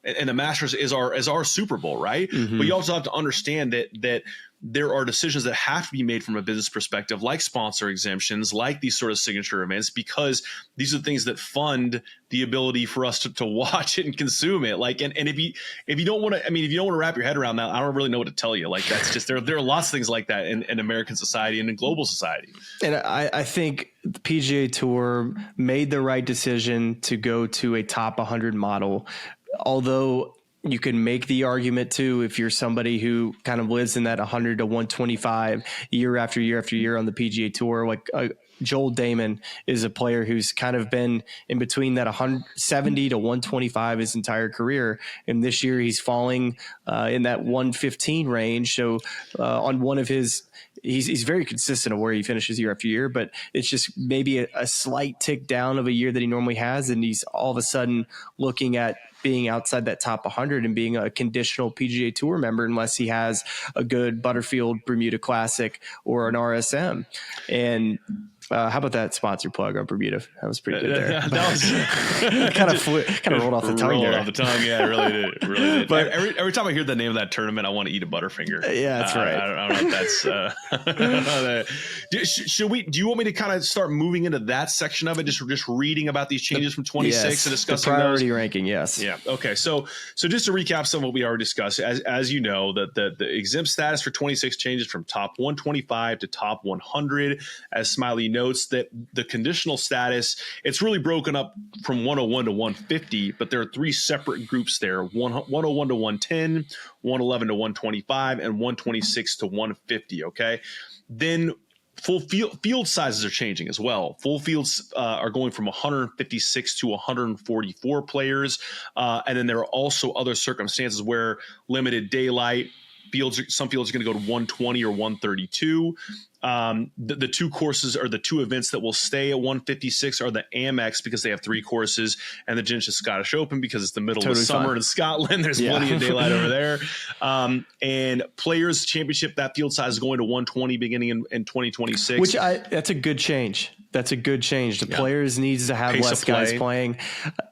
and the Masters is our Super Bowl, right? Mm-hmm. But you also have to understand that there are decisions that have to be made from a business perspective, like sponsor exemptions, like these sort of signature events, because these are things that fund the ability for us to watch it and consume it. Like, and if you don't want to wrap your head around that, I don't really know what to tell you. Like, that's just, there are lots of things like that in American society and in global society. And I think the PGA Tour made the right decision to go to a top 100 model, although you can make the argument too, if you're somebody who kind of lives in that 100 to 125 year after year after year on the PGA Tour, like Joel Damon is a player who's kind of been in between that 170 to 125 his entire career. And this year he's falling in that 115 range. So on one of his, he's very consistent of where he finishes year after year, but it's just maybe a slight tick down of a year that he normally has. And he's all of a sudden looking at being outside that top 100 and being a conditional PGA Tour member, unless he has a good Butterfield Bermuda Classic or an RSM. And how about that sponsor plug on Bermuda? That was pretty good there. That was kind of rolled off the tongue there. Off the tongue, yeah, it really did. It really did. But every time I hear the name of that tournament, I want to eat a Butterfinger. Yeah, that's right. I don't know if Should we? Do you want me to kind of start moving into that section of it? Just reading about these changes from 26 yes, and discussing the priority those? ranking. Yes. Yeah. Okay. So just to recap some of what we already discussed, as you know, the exempt status for 26 changes from top 125 to top 100. As Smylie notes, that the conditional status, it's really broken up from 101 to 150, but there are three separate groups there: 101 to 110, 111 to 125, and 126 to 150. Okay. Then full field sizes are changing as well. Full fields are going from 156 to 144 players. And then there are also other circumstances where limited daylight some fields are going to go to 120 or 132. The two courses or the two events that will stay at 156 are the Amex because they have three courses, and the Genesis Scottish Open because it's the middle of the summer in Scotland. There's plenty of daylight over there. And Players Championship, that field size is going to 120 beginning in 2026. That's a good change. That's a good change. The players needs to have less guys playing.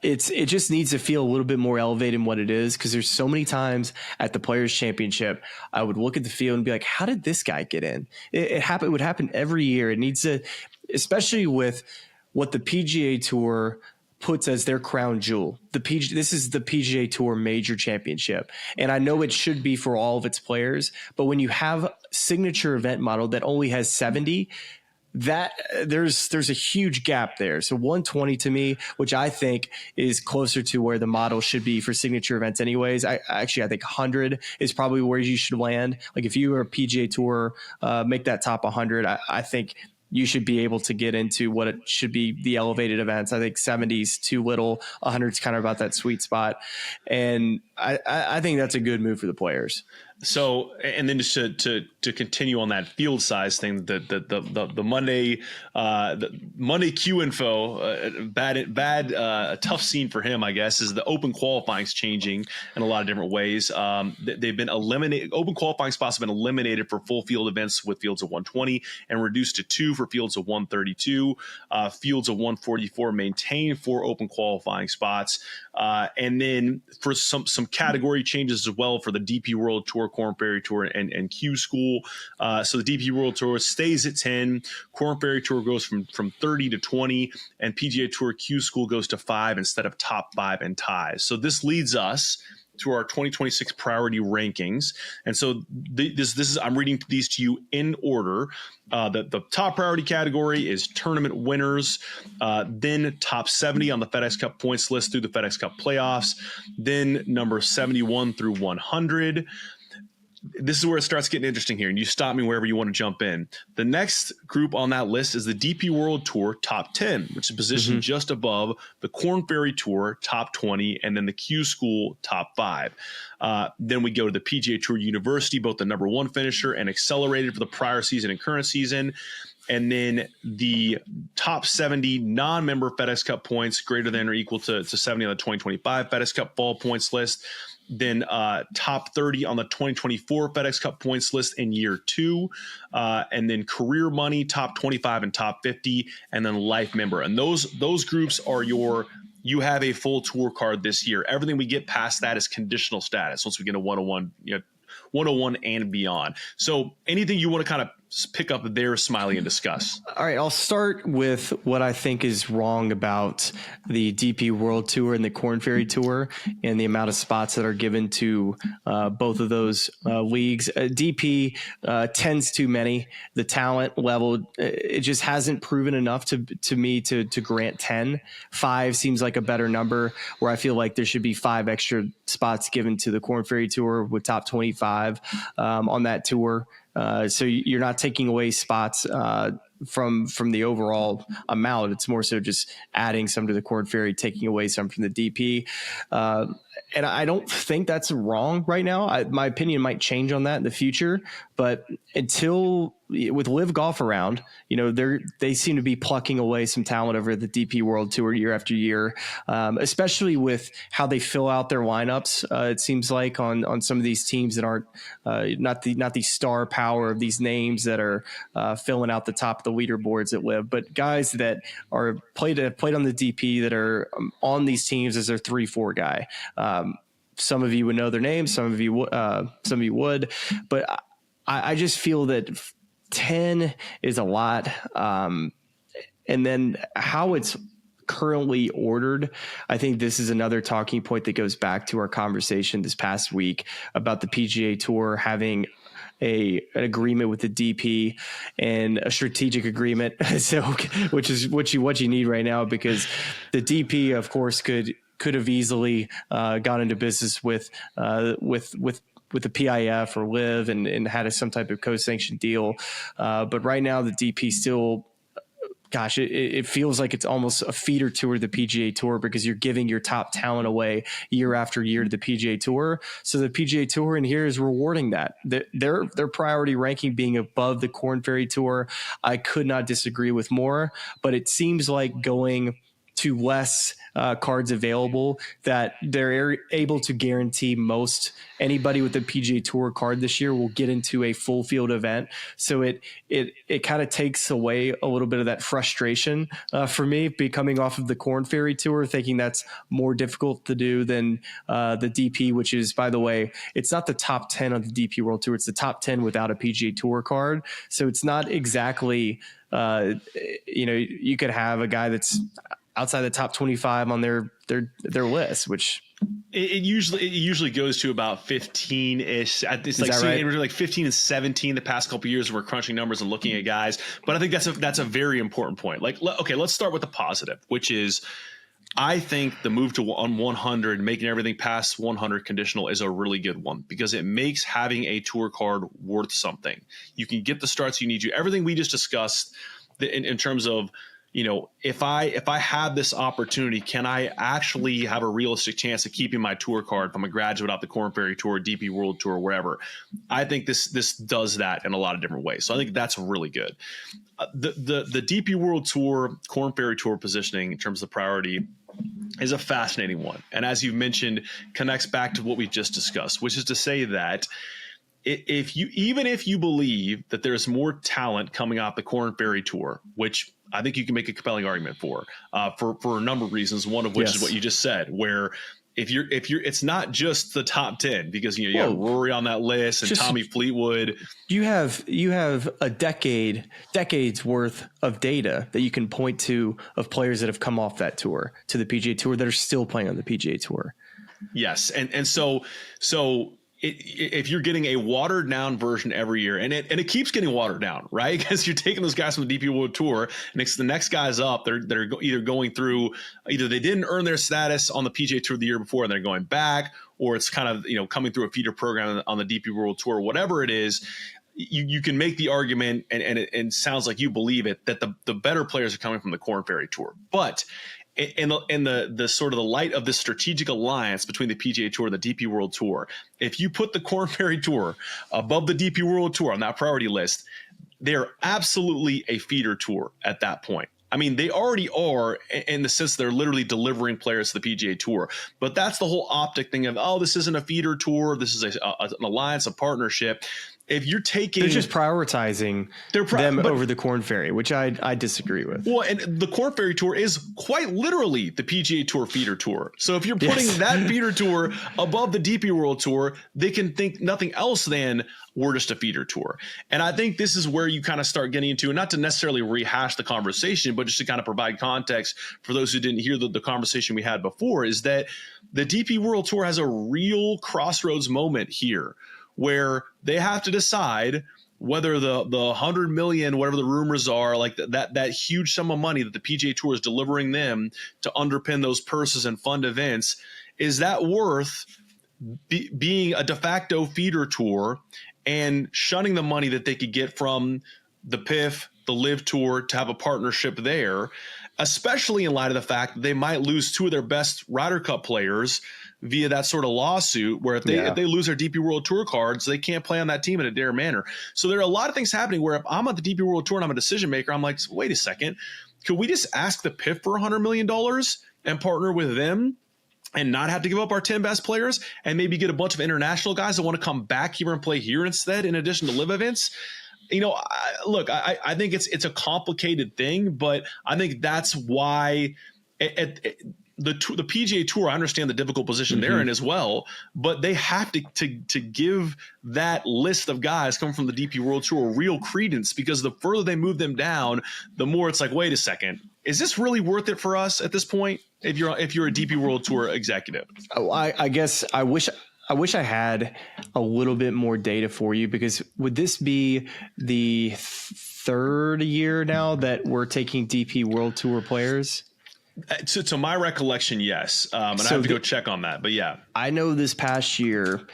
It just needs to feel a little bit more elevated in what it is, because there's so many times at the Players Championship I would look at the field and be like, how did this guy get in? It would happen every year. It needs to, especially with what the PGA Tour puts as their crown jewel. This is the PGA Tour Major Championship, and I know it should be for all of its players. But when you have a signature event model that only has 70, that there's a huge gap there. So 120 to me, which I think is closer to where the model should be for signature events anyways. I think 100 is probably where you should land. Like if you are a PGA Tour, make that top 100. I think you should be able to get into what it should be, the elevated events. I think 70's too little. 100's kind of about that sweet spot. And I think that's a good move for the players. So, and then just to continue on that field size thing, the Monday Q info, a tough scene for him, I guess, is the open qualifying is changing in a lot of different ways. They've been eliminated. Open qualifying spots have been eliminated for full field events with fields of 120 and reduced to 2 for fields of 132. Fields of 144 maintain 4 open qualifying spots. And then for some category changes as well for the DP World Tour, Korn Ferry Tour, and Q School. So the DP World Tour stays at 10. Korn Ferry Tour goes from 30 to 20, and PGA Tour Q School goes to 5 instead of top 5 and ties. So this leads us to our 2026 priority rankings. And so this is, I'm reading these to you in order. The top priority category is tournament winners, then top 70 on the FedEx Cup points list through the FedEx Cup playoffs, then number 71 through 100. This is where it starts getting interesting here, and you stop me wherever you want to jump in. The next group on that list is the DP World Tour Top 10, which is positioned just above the Korn Ferry Tour Top 20, and then the Q School Top 5. Then we go to the PGA Tour University, both the number 1 finisher and accelerated for the prior season and current season. And then the top 70 non-member FedEx Cup points greater than or equal to 70 on the 2025 FedEx Cup fall points list. Then top 30 on the 2024 FedEx Cup points list in year 2. And then career money, top 25 and top 50, and then life member. And those groups are you have a full tour card this year. Everything we get past that is conditional status once we get a 101, 101 and beyond. So anything you want to kind of pick up there, Smylie, and discuss? All right, I'll start with what I think is wrong about the DP World Tour and the Korn Ferry Tour and the amount of spots that are given to both of those leagues. DP, 10's too many. The talent level, it just hasn't proven enough to me to grant 10. 5 seems like a better number, where I feel like there should be 5 extra spots given to the Korn Ferry Tour with top 25 on that tour. So you're not taking away spots from the overall amount. It's more so just adding some to the Korn Ferry, taking away some from the DP. And I don't think that's wrong right now. My opinion might change on that in the future, but until with Live Golf around, they seem to be plucking away some talent over the DP World Tour year after year, especially with how they fill out their lineups. It seems like on some of these teams that aren't not the star power of these names that are filling out the top of the leaderboards at Live, but guys that are played on the DP that are on these teams as their 3-4 guy. Some of you would know their names, some of you would, but I just feel that 10 is a lot. And then how it's currently ordered, I think this is another talking point that goes back to our conversation this past week about the PGA Tour having an agreement with the DP and a strategic agreement. So, which is what you need right now, because the DP, of course, could have easily gone into business with the PIF or Live and had some type of co-sanctioned deal. But right now the DP still, gosh, it feels like it's almost a feeder tour to the PGA Tour, because you're giving your top talent away year after year to the PGA Tour. So the PGA Tour in here is rewarding that. Their priority ranking being above the Korn Ferry Tour, I could not disagree with more, but it seems like going to less cards available, that they're able to guarantee most anybody with the PGA Tour card this year will get into a full field event. So it kind of takes away a little bit of that frustration for me, coming off of the Korn Ferry Tour, thinking that's more difficult to do than the DP, which is, by the way, it's not the top 10 on the DP World Tour. It's the top 10 without a PGA Tour card. So it's not exactly, you could have a guy that's outside the top 25 on their list, which it usually goes to about 15-ish. It's like right? Like 15 and 17 the past couple of years. We're crunching numbers and looking at guys, but I think that's a very important point. Like, okay, let's start with the positive, which is, I think the move to on 100, making everything past 100 conditional, is a really good one, because it makes having a tour card worth something. You can get the starts you need. Everything we just discussed in terms of, if I have this opportunity, can I actually have a realistic chance of keeping my tour card if I'm a graduate off the Korn Ferry Tour, DP World Tour, wherever? I think this does that in a lot of different ways. So I think that's really good. The DP World Tour, Korn Ferry Tour positioning in terms of priority is a fascinating one. And as you've mentioned, connects back to what we just discussed, which is to say that if you believe that there's more talent coming off the Korn Ferry Tour, which I think you can make a compelling argument for a number of reasons. One of which is what you just said, where if you're, it's not just the top 10, because you got Rory on that list and Tommy Fleetwood. You have a decades worth of data that you can point to of players that have come off that tour to the PGA Tour that are still playing on the PGA Tour. Yes, and so. If you're getting a watered down version every year, and it keeps getting watered down, right? Because you're taking those guys from the DP World Tour, and the next guys up, they're either going through, either they didn't earn their status on the PGA Tour the year before and they're going back, or it's kind of coming through a feeder program on the DP World Tour, whatever it is. You can make the argument, and it sounds like you believe it, that the better players are coming from the Korn Ferry Tour, but in the sort of the light of this strategic alliance between the PGA Tour and the DP World Tour, if you put the Korn Ferry Tour above the DP World Tour on that priority list, they're absolutely a feeder tour at that point. I mean, they already are, in the sense they're literally delivering players to the PGA Tour. But that's the whole optic thing of, this isn't a feeder tour. This is an alliance, a partnership. If you're taking, they're just prioritizing them over the Korn Ferry, which I disagree with. Well, and the Korn Ferry Tour is quite literally the PGA Tour feeder tour. So if you're putting that feeder tour above the DP World Tour, they can think nothing else than we're just a feeder tour. And I think this is where you kind of start getting into, not to necessarily rehash the conversation, but just to kind of provide context for those who didn't hear the conversation we had before, is that the DP World Tour has a real crossroads moment here, where they have to decide whether the 100 million, whatever the rumors are, like that huge sum of money that the PGA Tour is delivering them to underpin those purses and fund events, is that worth being a de facto feeder tour and shunning the money that they could get from the PIF, the Live Tour, to have a partnership there, especially in light of the fact that they might lose two of their best Ryder Cup players via that sort of lawsuit, where if they lose their DP World Tour cards, they can't play on that team in a dare manner. So there are a lot of things happening where if I'm on the DP World Tour and I'm a decision maker, I'm like, wait a second, could we just ask the PIF for $100 million and partner with them and not have to give up our 10 best players and maybe get a bunch of international guys that want to come back here and play here instead, in addition to live events? I think it's a complicated thing, but I think that's why the PGA Tour, I understand the difficult position they're in as well, but they have to give that list of guys coming from the DP World Tour real credence, because the further they move them down, the more it's like, wait a second, is this really worth it for us at this point? If you're a DP World Tour executive, I guess I wish I had a little bit more data for you, because would this be the third year now that we're taking DP World Tour players? To my recollection, yes. And I have to go check on that, but yeah. I know this past year,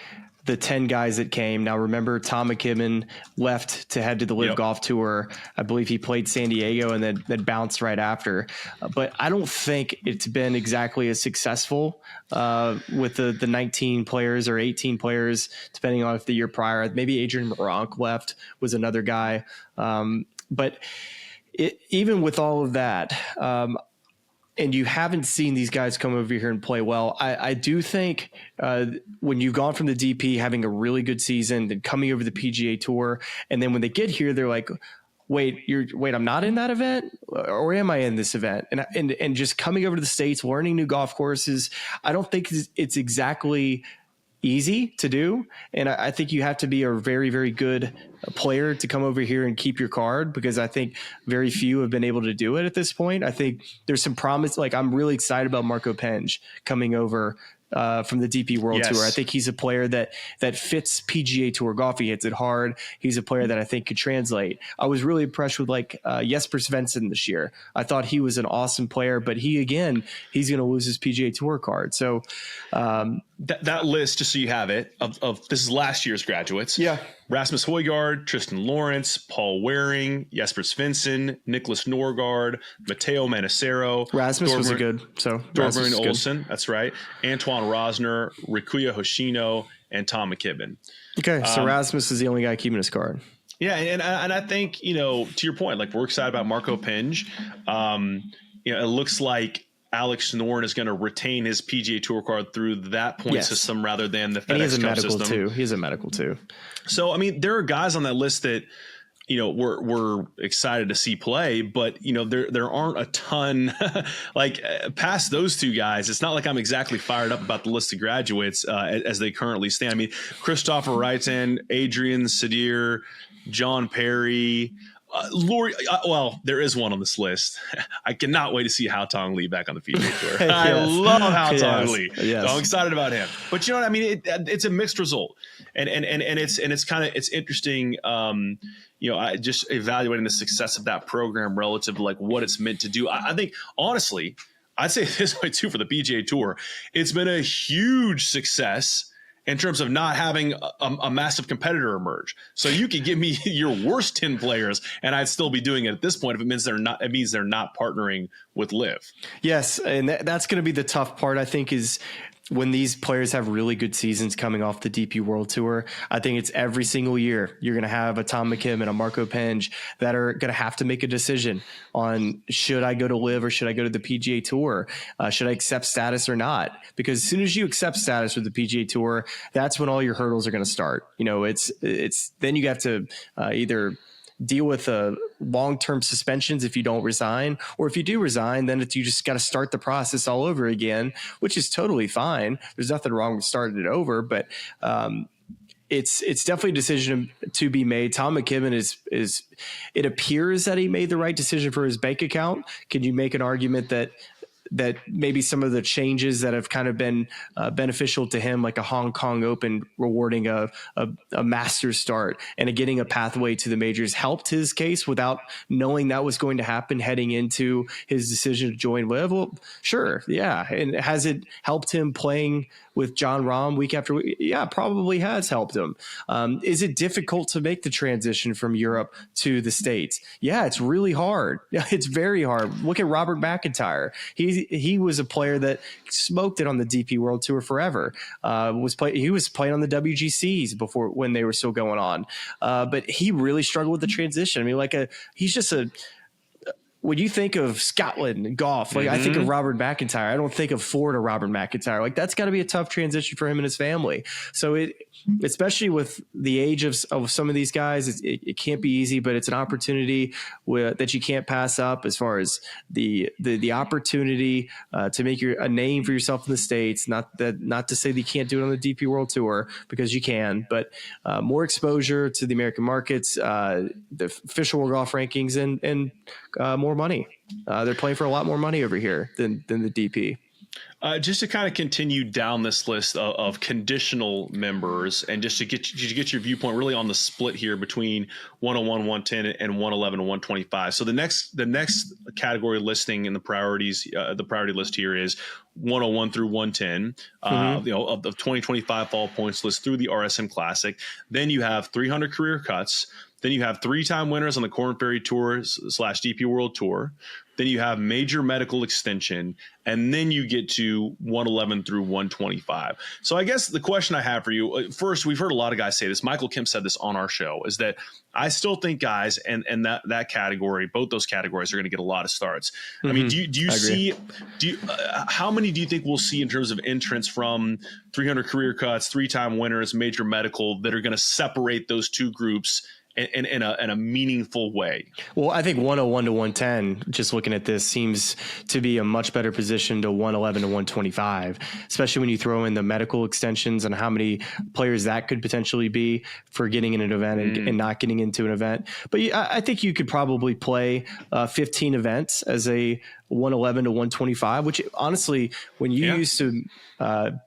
the 10 guys that came. Now, remember, Tom McKibben left to head to the Live Golf Tour. I believe he played San Diego and then bounced right after. But I don't think it's been exactly as successful with the 19 players or 18 players, depending on if the year prior. Maybe Adrian Moronk left, was another guy. But even with all of that, and you haven't seen these guys come over here and play well, I do think when you've gone from the DP having a really good season, then coming over the PGA Tour, and then when they get here, they're like, wait, I'm not in that event, or am I in this event? And just coming over to the States, learning new golf courses, I don't think it's exactly easy to do. And I think you have to be a very, very good player to come over here and keep your card, because I think very few have been able to do it at this point. I think there's some promise. Like, I'm really excited about Marco Penge coming over from the DP World Tour. I think he's a player that fits PGA Tour golf. He hits it hard. He's a player that I think could translate. I was really impressed with Jesper Svensson this year. I thought he was an awesome player, but he's going to lose his PGA Tour card. So that list, just so you have it, of this is last year's graduates. Yeah. Rasmus Højgaard, Tristan Lawrence, Paul Waring, Jesper Svensson, Nicholas Norgard, Matteo Manacero. Rasmus was a good. So Dortmund Olsen, that's right. Antoine Rosner, Rikuya Hoshino, and Tom McKibben. Okay, so Rasmus is the only guy keeping his card. Yeah, and I think, to your point, like, we're excited about Marco Penge. It looks like Alex Noren is going to retain his PGA Tour card through that point system rather than the FedEx Cup system. And he has a medical too. He has a medical too. So, I mean, there are guys on that list that, we're excited to see play, but, there aren't a ton past those two guys. It's not like I'm exactly fired up about the list of graduates as they currently stand. I mean, Christopher Wrighton, Adrian Sadir, John Perry, Lori, well, there is one on this list. I cannot wait to see Hao Tong Lee back on the PGA Tour. I love Hao Tong Lee. Yes. So I'm excited about him. But you know what I mean? It's a mixed result, and it's interesting. I just evaluating the success of that program relative to like what it's meant to do. I think honestly, I'd say this way too for the PGA Tour. It's been a huge success in terms of not having a massive competitor emerge. So you could give me your worst 10 players and I'd still be doing it at this point if it means they're not partnering with Liv. Yes, and that's going to be the tough part, I think, is when these players have really good seasons coming off the DP World Tour. I think it's every single year you're going to have a Tom McKim and a Marco Penge that are going to have to make a decision on, should I go to Liv or should I go to the PGA Tour? Should I accept status or not? Because as soon as you accept status with the PGA Tour, that's when all your hurdles are going to start. It's then you have to either deal with long-term suspensions if you don't resign, or if you do resign, then you just got to start the process all over again, which is totally fine. There's nothing wrong with starting it over, but it's definitely a decision to be made. Tom McKibben is it appears that he made the right decision for his bank account. Can you make an argument that maybe some of the changes that have kind of been beneficial to him, like a Hong Kong Open rewarding a Masters start and getting a pathway to the majors, helped his case without knowing that was going to happen heading into his decision to join Liv? Well, sure. Yeah. And has it helped him playing with John Rahm week after week? Yeah, probably has helped him. Is it difficult to make the transition from Europe to the States? Yeah, it's really hard. It's very hard. Look at Robert McIntyre. He was a player that smoked it on the DP World Tour forever. He was playing on the WGCs before, when they were still going on. But he really struggled with the transition. I mean, he's just when you think of Scotland and golf, like I think of Robert McIntyre. I don't think of Florida Robert McIntyre. Like that's got to be a tough transition for him and his family. So especially with the age of some of these guys, it can't be easy, but it's an opportunity that you can't pass up as far as the opportunity to make a name for yourself in the States. Not to say that you can't do it on the DP World Tour, because you can, but more exposure to the American markets, the official World Golf rankings, and more money. They're playing for a lot more money over here than the DP. Just to kind of continue down this list of conditional members, and just to get your viewpoint really on the split here between 101, 110, and 111 and 125. So the next category listing in the priority list here is 101 through 110, of the 2025 fall points list through the RSM Classic. Then you have 300 career cuts. Then you have 3-time winners on the Korn Ferry Tour / DP World Tour. Then you have major medical extension, and then you get to 111 through 125. So I guess the question I have for you, first, we've heard a lot of guys say this. Michael Kemp said this on our show, is that I still think guys and that category, both those categories, are going to get a lot of starts. I mean, do you see how many do you think we'll see in terms of entrants from 300 career cuts, 3-time winners, major medical, that are going to separate those two groups in a meaningful way? Well, I think 101 to 110, just looking at this, seems to be a much better position to 111 to 125, especially when you throw in the medical extensions and how many players that could potentially be for getting in an event and not getting into an event. But I think you could probably play 15 events as a 111 to 125, which honestly, when you used to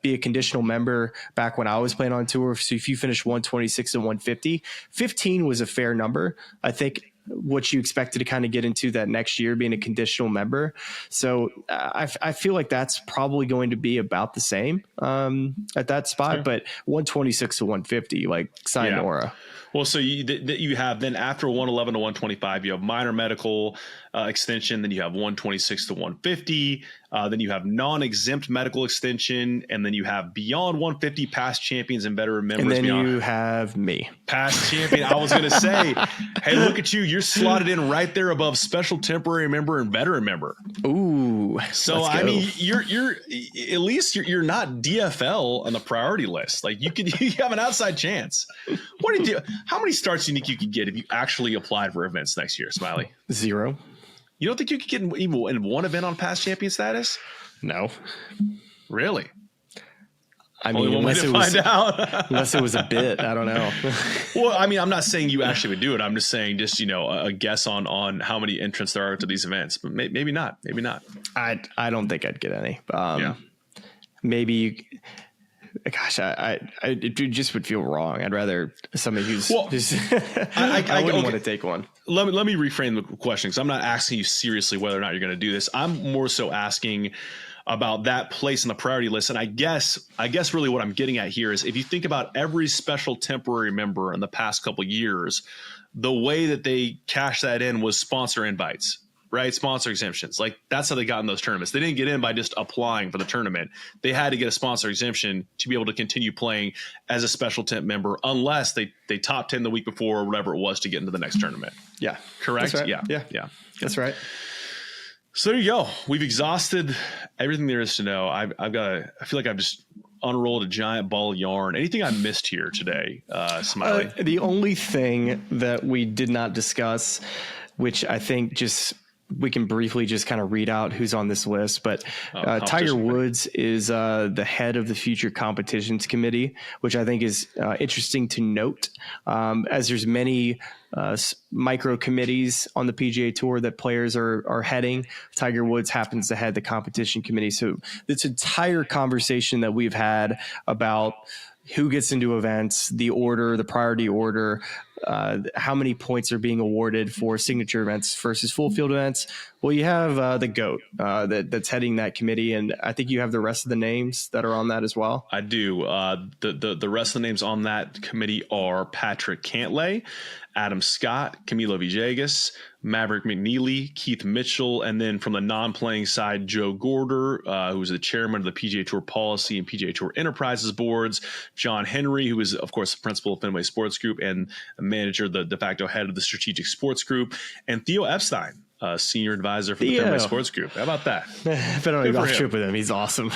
be a conditional member back when I was playing on tour, so if you finished 126 and 150, 15 was a fair number. I think what you expected to kind of get into that next year being a conditional member. So I feel like that's probably going to be about the same at that spot, but 126 to 150, like sayonara. Well, so you have then after 111 to 125, you have minor medical extension. Then you have 126 to 150. Then you have non-exempt medical extension. And then you have beyond 150 past champions and veteran members. And then you have me. Past champion. I was going to say, hey, look at you. You're slotted in right there above special temporary member and veteran member. Ooh. So, I mean, you're at least you're not DFL on the priority list. Like you have an outside chance. What do you do? How many starts do you think you could get if you actually applied for events next year, Smylie? 0. You don't think you could get even in one event on past champion status? No. Really? I mean, unless it was a bit, I don't know. Well, I mean, I'm not saying you actually would do it. I'm just saying a guess on how many entrants there are to these events, but maybe not. Maybe not. I don't think I'd get any. Maybe. Gosh, it just would feel wrong. I'd rather somebody who's I wouldn't want to take one. Let me reframe the question, because I'm not asking you seriously whether or not you're going to do this. I'm more so asking about that place in the priority list. And I guess really what I'm getting at here is, if you think about every special temporary member in the past couple of years, the way that they cashed that in was sponsor invites. Right? Sponsor exemptions. Like that's how they got in those tournaments. They didn't get in by just applying for the tournament. They had to get a sponsor exemption to be able to continue playing as a special temp member, unless they top 10 the week before or whatever it was to get into the next tournament. Yeah. Correct? That's right. Yeah. That's right. So there you go. We've exhausted everything there is to know. I feel like I've just unrolled a giant ball of yarn. Anything I missed here today, Smylie? The only thing that we did not discuss, which I think we can briefly just kind of read out who's on this list, but Tiger Woods is the head of the Future Competitions Committee, which I think is interesting to note, as there's many micro committees on the PGA Tour that players are heading. Tiger Woods happens to head the competition committee. So this entire conversation that we've had about who gets into events, the order, the priority order, how many points are being awarded for signature events versus full field events. Well, you have the GOAT that's heading that committee, and I think you have the rest of the names that are on that as well. I do. The rest of the names on that committee are Patrick Cantlay, Adam Scott, Camilo Villegas, Maverick McNealy, Keith Mitchell, and then from the non-playing side, Joe Gorder, who is the chairman of the PGA Tour Policy and PGA Tour Enterprises boards, John Henry, who is, of course, the principal of Fenway Sports Group and manager, the de facto head of the Strategic Sports Group, and Theo Epstein, senior advisor for the Fairway Sports Group. How about that? I've been on a golf trip with him. He's awesome.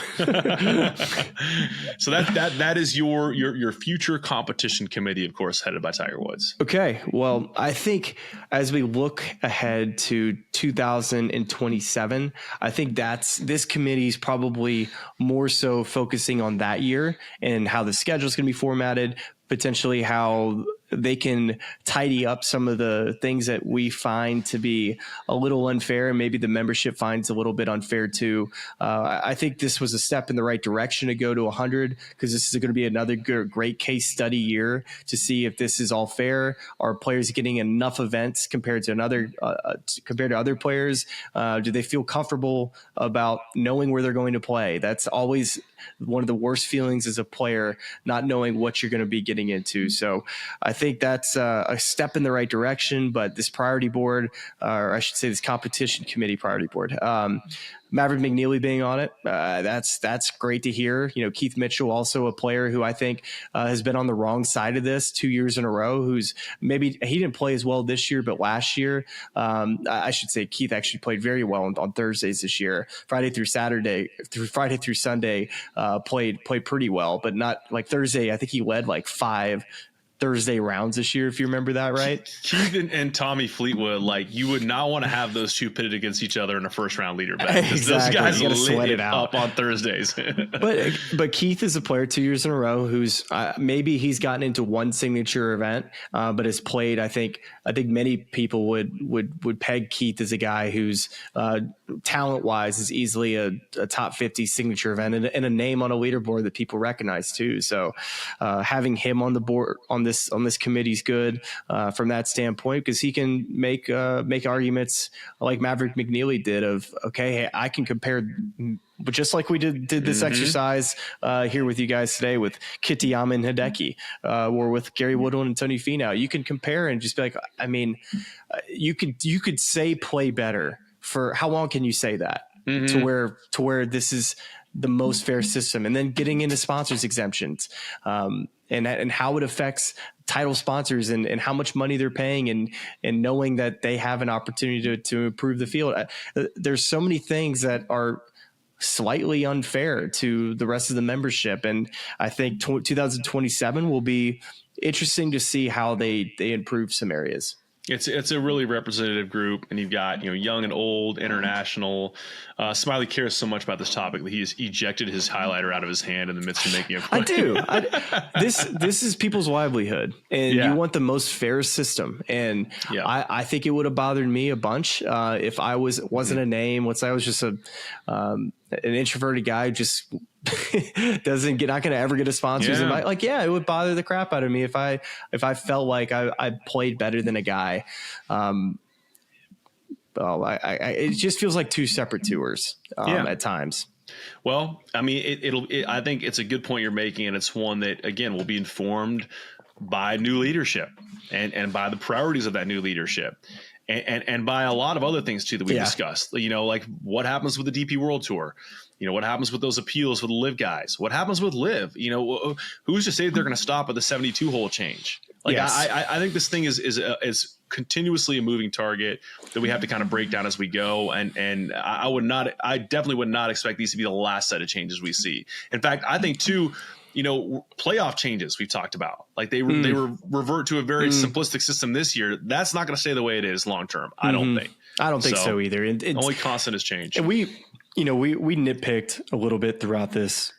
So that is your future competition committee, of course, headed by Tiger Woods. Okay. Well, I think as we look ahead to 2027, I think this committee is probably more so focusing on that year and how the schedule is going to be formatted, potentially how they can tidy up some of the things that we find to be a little unfair, and maybe the membership finds a little bit unfair too. I think this was a step in the right direction to go to 100, because this is going to be another great case study year to see if this is all fair. Are players getting enough events compared to other players? Do they feel comfortable about knowing where they're going to play? That's always one of the worst feelings as a player, not knowing what you're going to be getting into. So I think that's a step in the right direction, but this priority board, or I should say this competition committee priority board, Maverick McNealy being on it, that's great to hear. Keith Mitchell, also a player who I think has been on the wrong side of this 2 years in a row, who's maybe he didn't play as well this year, but last year, I should say Keith actually played very well on Thursdays this year. Friday through Sunday, played pretty well, but not like Thursday. I think he led like 5 Thursday rounds this year, if you remember that, right? Keith and Tommy Fleetwood, like, you would not want to have those two pitted against each other in a first round leader bet. Exactly. Those guys lit it up on Thursdays. but Keith is a player 2 years in a row who's maybe he's gotten into one signature event, but has played. I think many people would peg Keith as a guy who's talent wise is easily a top 50 signature event and a name on a leaderboard that people recognize too. So having him on the board on this committee is good from that standpoint, because he can make arguments like Maverick McNealy did of, okay, hey, I can compare, but just like we did this exercise here with you guys today with Kitayama and Hideki, or with Gary Woodland and Tony Finau, you can compare and just be like, I mean, you could say play better for how long can you say that to where this is the most fair system, and then getting into sponsors exemptions, and how it affects title sponsors and how much money they're paying, and knowing that they have an opportunity to improve the field. There's so many things that are slightly unfair to the rest of the membership. And I think 2027 will be interesting to see how they improve some areas. It's a really representative group, and you've got young and old, international. Smylie cares so much about this topic that he has ejected his highlighter out of his hand in the midst of making a play. I do. This is people's livelihood, and you want the most fair system. And I think it would have bothered me a bunch if I wasn't a name. Once I was just an introverted guy, just not going to ever get a sponsor's invite. Like, it would bother the crap out of me if I felt like I played better than a guy. It just feels like two separate tours at times. Well, I mean, I think it's a good point you're making, and it's one that, again, will be informed by new leadership and by the priorities of that new leadership. And by a lot of other things too that we discussed, like what happens with the DP World Tour, what happens with those appeals for the live guys, what happens with live, who's to say that they're going to stop at the 72 hole change? Like, I think this thing is continuously a moving target that we have to kind of break down as we go. And I definitely would not expect these to be the last set of changes we see. In fact, I think too, playoff changes we've talked about, like they revert to a very simplistic system this year. That's not going to stay the way it is long term. I don't think so either. Only constant is change. And we nitpicked a little bit throughout this,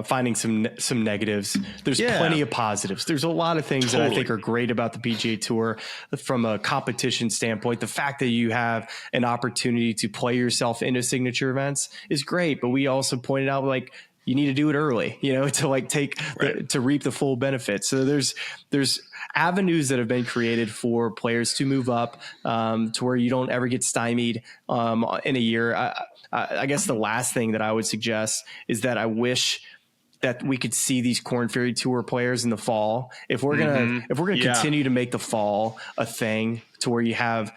finding some negatives. There's plenty of positives. There's a lot of things that I think are great about the PGA Tour from a competition standpoint. The fact that you have an opportunity to play yourself into signature events is great, but we also pointed out, like, you need to do it early, to to reap the full benefits. So there's avenues that have been created for players to move up, to where you don't ever get stymied in a year. I guess the last thing that I would suggest is that I wish that we could see these Korn Ferry Tour players in the fall. If we're gonna continue to make the fall a thing, to where you have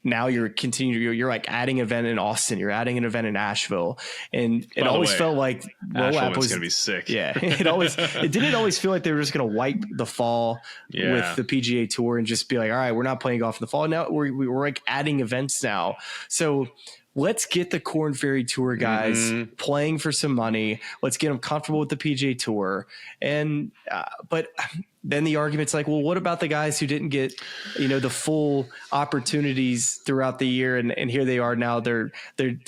now you're like adding an event in Austin, you're adding an event in Asheville, and it always felt like Asheville was going to be sick. Yeah, it didn't always feel like they were just going to wipe the fall with the PGA Tour and just be like, all right, we're not playing golf in the fall now. We're like adding events now, so. Let's get the Korn Ferry Tour guys playing for some money. Let's get them comfortable with the PGA Tour. And but then the argument's like, well, what about the guys who didn't get, the full opportunities throughout the year, and here they are now. They're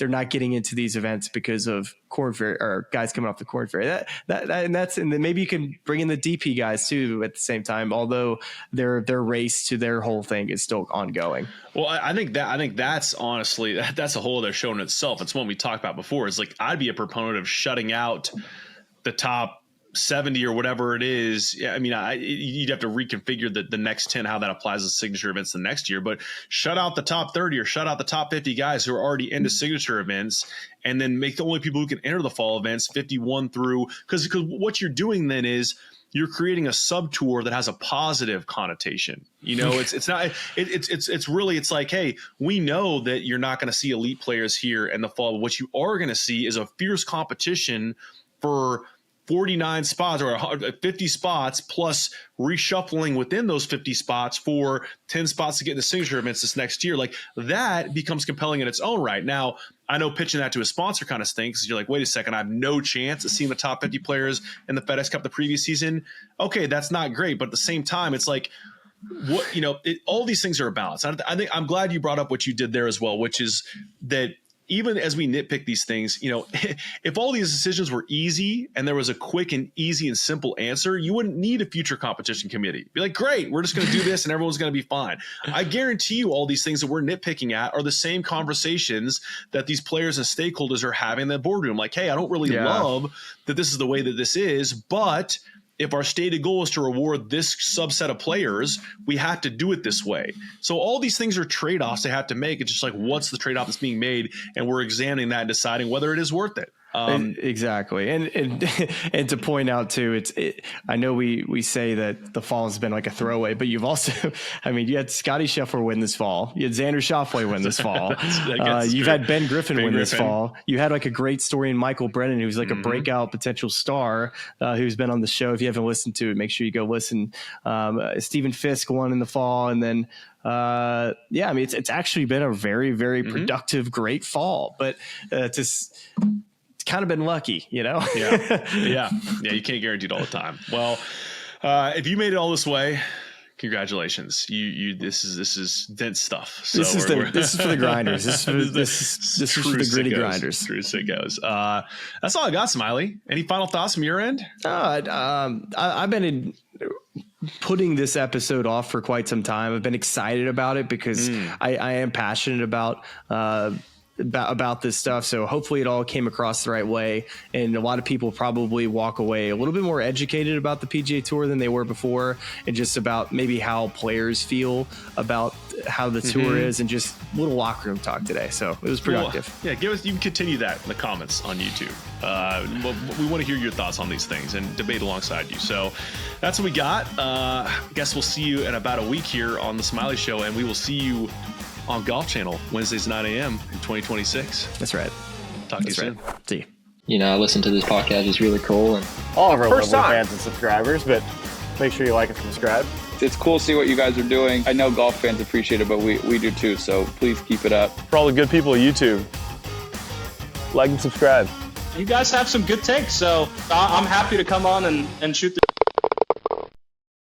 not getting into these events because of Korn Ferry or guys coming off the Korn Ferry. And then maybe you can bring in the DP guys too at the same time. Although their race to their whole thing is still ongoing. Well, I think that's honestly that's a whole other show in itself. It's one we talked about before. It's like I'd be a proponent of shutting out the top 70 or whatever it is. Yeah, I mean, you'd have to reconfigure the next 10 how that applies to signature events the next year. But shut out the top 30 or shut out the top 50 guys who are already into signature events, and then make the only people who can enter the fall events 51 through. Because what you're doing then is you're creating a sub tour that has a positive connotation. It's not, it's really, it's like, hey, we know that you're not going to see elite players here in the fall. What you are going to see is a fierce competition for 49 spots or 50 spots plus reshuffling within those 50 spots for 10 spots to get into signature events this next year. Like that becomes compelling in its own right. Now, I know pitching that to a sponsor kind of stinks. You're like, wait a second, I have no chance of seeing the top 50 players in the FedEx Cup the previous season. Okay, that's not great. But at the same time, it's like, all these things are a balance. I think I'm glad you brought up what you did there as well, which is that even as we nitpick these things, if all these decisions were easy and there was a quick and easy and simple answer, you wouldn't need a future competition committee. Be like, great, we're just going to do this and everyone's going to be fine. I guarantee you all these things that we're nitpicking at are the same conversations that these players and stakeholders are having in the boardroom. Like, hey, I don't really love that this is the way that this is, but if our stated goal is to reward this subset of players, we have to do it this way. So all these things are trade-offs they have to make. It's just like, what's the trade-off that's being made? And we're examining that and deciding whether it is worth it. Exactly. And to point out too, I know we say that the fall has been like a throwaway, but you've also, you had Scotty Scheffler win this fall. You had Xander Schauffele win this fall. You've had Ben Griffin win this fall. You had like a great story in Michael Brennan, who's like a breakout potential star, who's been on the show. If you haven't listened to it, make sure you go listen. Stephen Fisk won in the fall. And then, it's actually been a very, very productive, great fall, but it's kind of been lucky, Yeah. You can't guarantee it all the time. Well, if you made it all this way, congratulations. This is dense stuff. So this is for the grinders. This is for the gritty grinders. True sickos. That's all I got, Smylie. Any final thoughts from your end? I've been putting this episode off for quite some time. I've been excited about it because I am passionate about this stuff. So hopefully it all came across the right way. And a lot of people probably walk away a little bit more educated about the PGA Tour than they were before, and just about maybe how players feel about how the tour is, and just a little locker room talk today. So it was productive. Well, you can continue that in the comments on YouTube. We want to hear your thoughts on these things and debate alongside you. So that's what we got. I guess we'll see you in about a week here on the Smylie Show, and we will see you on Golf Channel Wednesdays 9 a.m. in 2026. That's right. Talk to you soon. See you. I listen to this podcast. It's really cool. And all of our local fans and subscribers, but make sure you like and subscribe. It's cool to see what you guys are doing. I know golf fans appreciate it, but we do too. So please keep it up. For all the good people of YouTube, like and subscribe. You guys have some good takes, so I'm happy to come on and shoot the